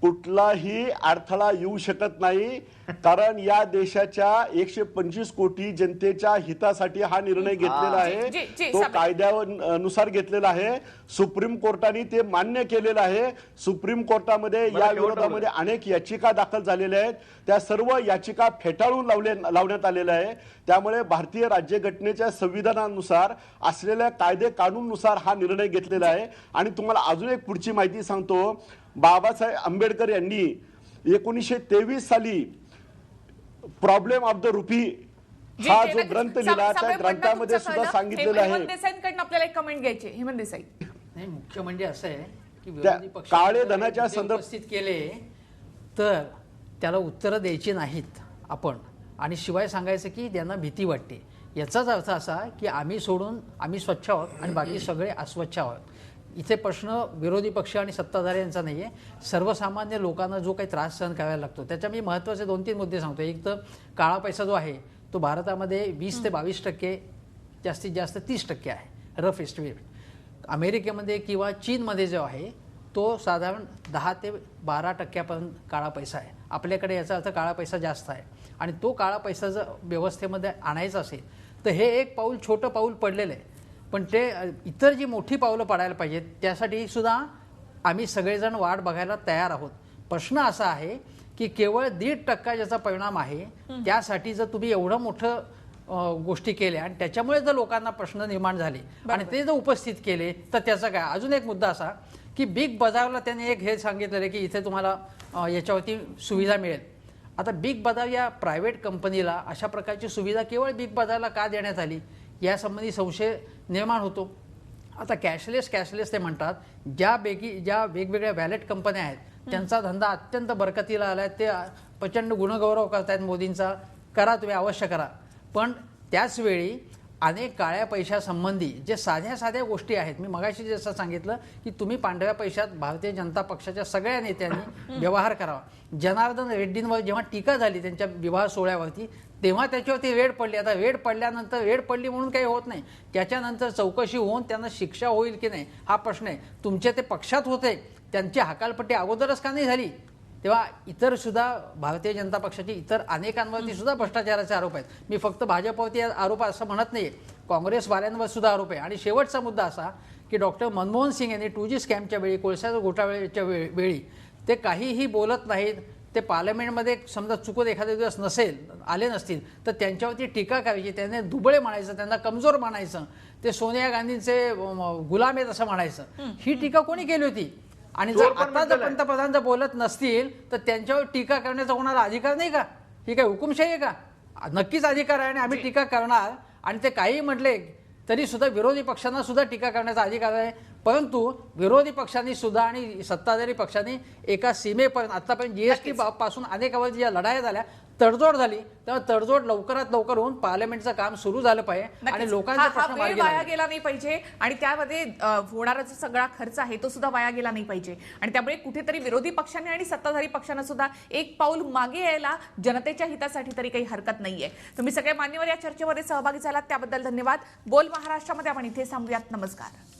कुठलाही अडथळा येऊ शकत नाही, कारण या देशाच्या 125 कोटी जनतेच्या हितासाठी हा निर्णय घेतलेला आहे, तो कायद्यानुसार घेतलेला आहे. सुप्रीम कोर्टाने ते मान्य केलेलं आहे. सुप्रीम कोर्टामध्ये या विरोधामध्ये अनेक याचिका दाखल झालेल्या आहेत, त्या सर्व याचिका फेटाळून लावण्यात आलेल्या आहे. त्यामुळे भारतीय राज्यघटनेच्या संविधानानुसार असलेल्या कायदे कानूननुसार हा निर्णय घेतलेला आहे. आणि तुम्हाला अजून एक पुढची माहिती सांगतो, बाबासाहेब आंबेडकर यांनी 1923 साली प्रॉब्लेम ऑफ द रुपी हा जो ग्रंथ लिहिला, त्या ग्रंथामध्ये सुद्धा सांगितलेलं आहे. हेमंत देसाईंकडून आपल्याला एक कमेंट घ्यायची. हेमंत देसाई, नाही, मुख्य म्हणजे असं आहे की विरोधी पक्ष काळे धनाच्या उपस्थित केले तर त्याला उत्तरं द्यायची नाहीत आपण, आणि शिवाय सांगायचं की त्यांना भीती वाटते. याचाच अर्थ असा की आम्ही सोडून आम्ही स्वच्छ आहोत आणि बाकी सगळे अस्वच्छ आहोत. इथे प्रश्न विरोधी पक्ष आणि सत्ताधारी यांचा नाही आहे, सर्वसामान्य लोकांना जो काही त्रास सहन करायला लागतो. त्याच्या मी महत्त्वाचे 2-3 मुद्दे सांगतो. एक तर काळा पैसा जो आहे तो भारतामध्ये 20 ते 22%, जास्तीत जास्त 30% आहे रफ एस्टिमेट. अमेरिकेमध्ये किंवा चीनमध्ये जो आहे तो साधारण 10 ते 12% काळा पैसा आहे. आपल्याकडे याचा अर्थ काळा पैसा जास्त आहे, आणि तो काळा पैसा जर व्यवस्थेमध्ये आणायचा असेल तर हे एक पाऊल, छोटं पाऊल पडलेलं आहे. पण ते इतर जी मोठी पावलं पडायला पाहिजेत त्यासाठी सुद्धा आम्ही सगळेजण वाट बघायला तयार आहोत. प्रश्न असा आहे की केवळ 1.5% ज्याचा परिणाम आहे त्यासाठी जर तुम्ही एवढं मोठं गोष्टी केल्या आणि त्याच्यामुळे जर लोकांना प्रश्न निर्माण झाले आणि ते जर उपस्थित केले तर त्याचा काय. अजून एक मुद्दा असा की बिग बाजारला त्यांनी एक हे सांगितलेलं की इथे तुम्हाला याच्यावरती सुविधा मिळेल. आता बिग बाजार या प्रायव्हेट कंपनीला अशा प्रकारची सुविधा केवळ बिग बाजारला का देण्यात आली यासंबंधी संशय निर्माण होतो. आता कॅशलेस ते म्हणतात, ज्या वेगवेगळ्या वॅलेट कंपन्या आहेत त्यांचा धंदा अत्यंत बरकतीला आला आहे. ते प्रचंड गुणगौरव करतायत मोदींचा, करा तुम्ही, अवश्य करा. पण त्याचवेळी अनेक काळ्या पैशासंबंधी जे साध्या गोष्टी आहेत, मी मगाशी जसं सांगितलं की तुम्ही पांढऱ्या पैशात भारतीय जनता पक्षाच्या सगळ्या नेत्यांनी व्यवहार करावा. जनार्दन रेड्डींवर जेव्हा टीका झाली त्यांच्या विवाह सोहळ्यावरती तेव्हा त्याच्यावरती रेड पडली. आता रेड पडल्यानंतर रेड पडली म्हणून काही होत नाही, त्याच्यानंतर चौकशी होऊन त्यांना शिक्षा होईल की नाही हा प्रश्न आहे. तुमचे ते पक्षात होते, त्यांची हकालपट्टी अगोदरच का नाही झाली? तेव्हा इतर सुद्धा भारतीय जनता पक्षाची इतर अनेकांवरती सुद्धा भ्रष्टाचाराचे आरोप आहेत. मी फक्त भाजपवरती आरोप असं म्हणत नाही, काँग्रेसवाल्यांवर सुद्धा आरोप आहे. आणि शेवटचा मुद्दा असा की डॉक्टर मनमोहन सिंग यांनी 2G स्कॅमच्या वेळी, कोळशाच्या घोटाळ्याच्या वेळी ते काहीही बोलत नाहीत. ते पार्लमेंटमध्ये समजा चुकून एखाद्या दिवस आले नसतील तर त्यांच्यावरती टीका करायची, त्यांना दुबळे म्हणायचं, त्यांना कमजोर म्हणायचं, ते सोनिया गांधींचे गुलाम आहेत असं म्हणायचं. ही टीका कोणी केली होती? आणि जर आता जर पंतप्रधान जर बोलत नसतील तर त्यांच्यावर टीका करण्याचा कोणाला अधिकार नाही का? ही काय हुकुमशाही आहे का? नक्कीच अधिकार आहे आणि आम्ही टीका करणार. आणि ते काही म्हटले तरी सुद्धा विरोधी पक्षांना सुद्धा टीका करण्याचा अधिकार आहे. परंतु विरोधी पक्षांनी सुद्धा आणि सत्ताधारी पक्षांनी एका सीमेपर्यंत आतापर्यंत जीएसटी पासून अनेकावर ज्या लढाया झाल्या, तडजोड झाली, तेव्हा तडजोड लवकरात लवकर होऊन पार्लमेंटचं काम सुरू झालं पाहिजे आणि लोकांचा प्रश्न वाया गेला नाही पाहिजे आणि त्यामध्ये होणारा जो सगळा खर्च आहे तो सुद्धा वाया गेला नाही पाहिजे. आणि त्यामुळे कुठेतरी विरोधी पक्षांनी आणि सत्ताधारी पक्षांना सुद्धा एक पाऊल मागे यायला जनतेच्या हितासाठी तरी काही हरकत नाहीये. तुम्ही सगळे मान्यवर या चर्चेमध्ये सहभागी झालात त्याबद्दल धन्यवाद. बोल महाराष्ट्रामध्ये आपण इथे थांबूयात. नमस्कार.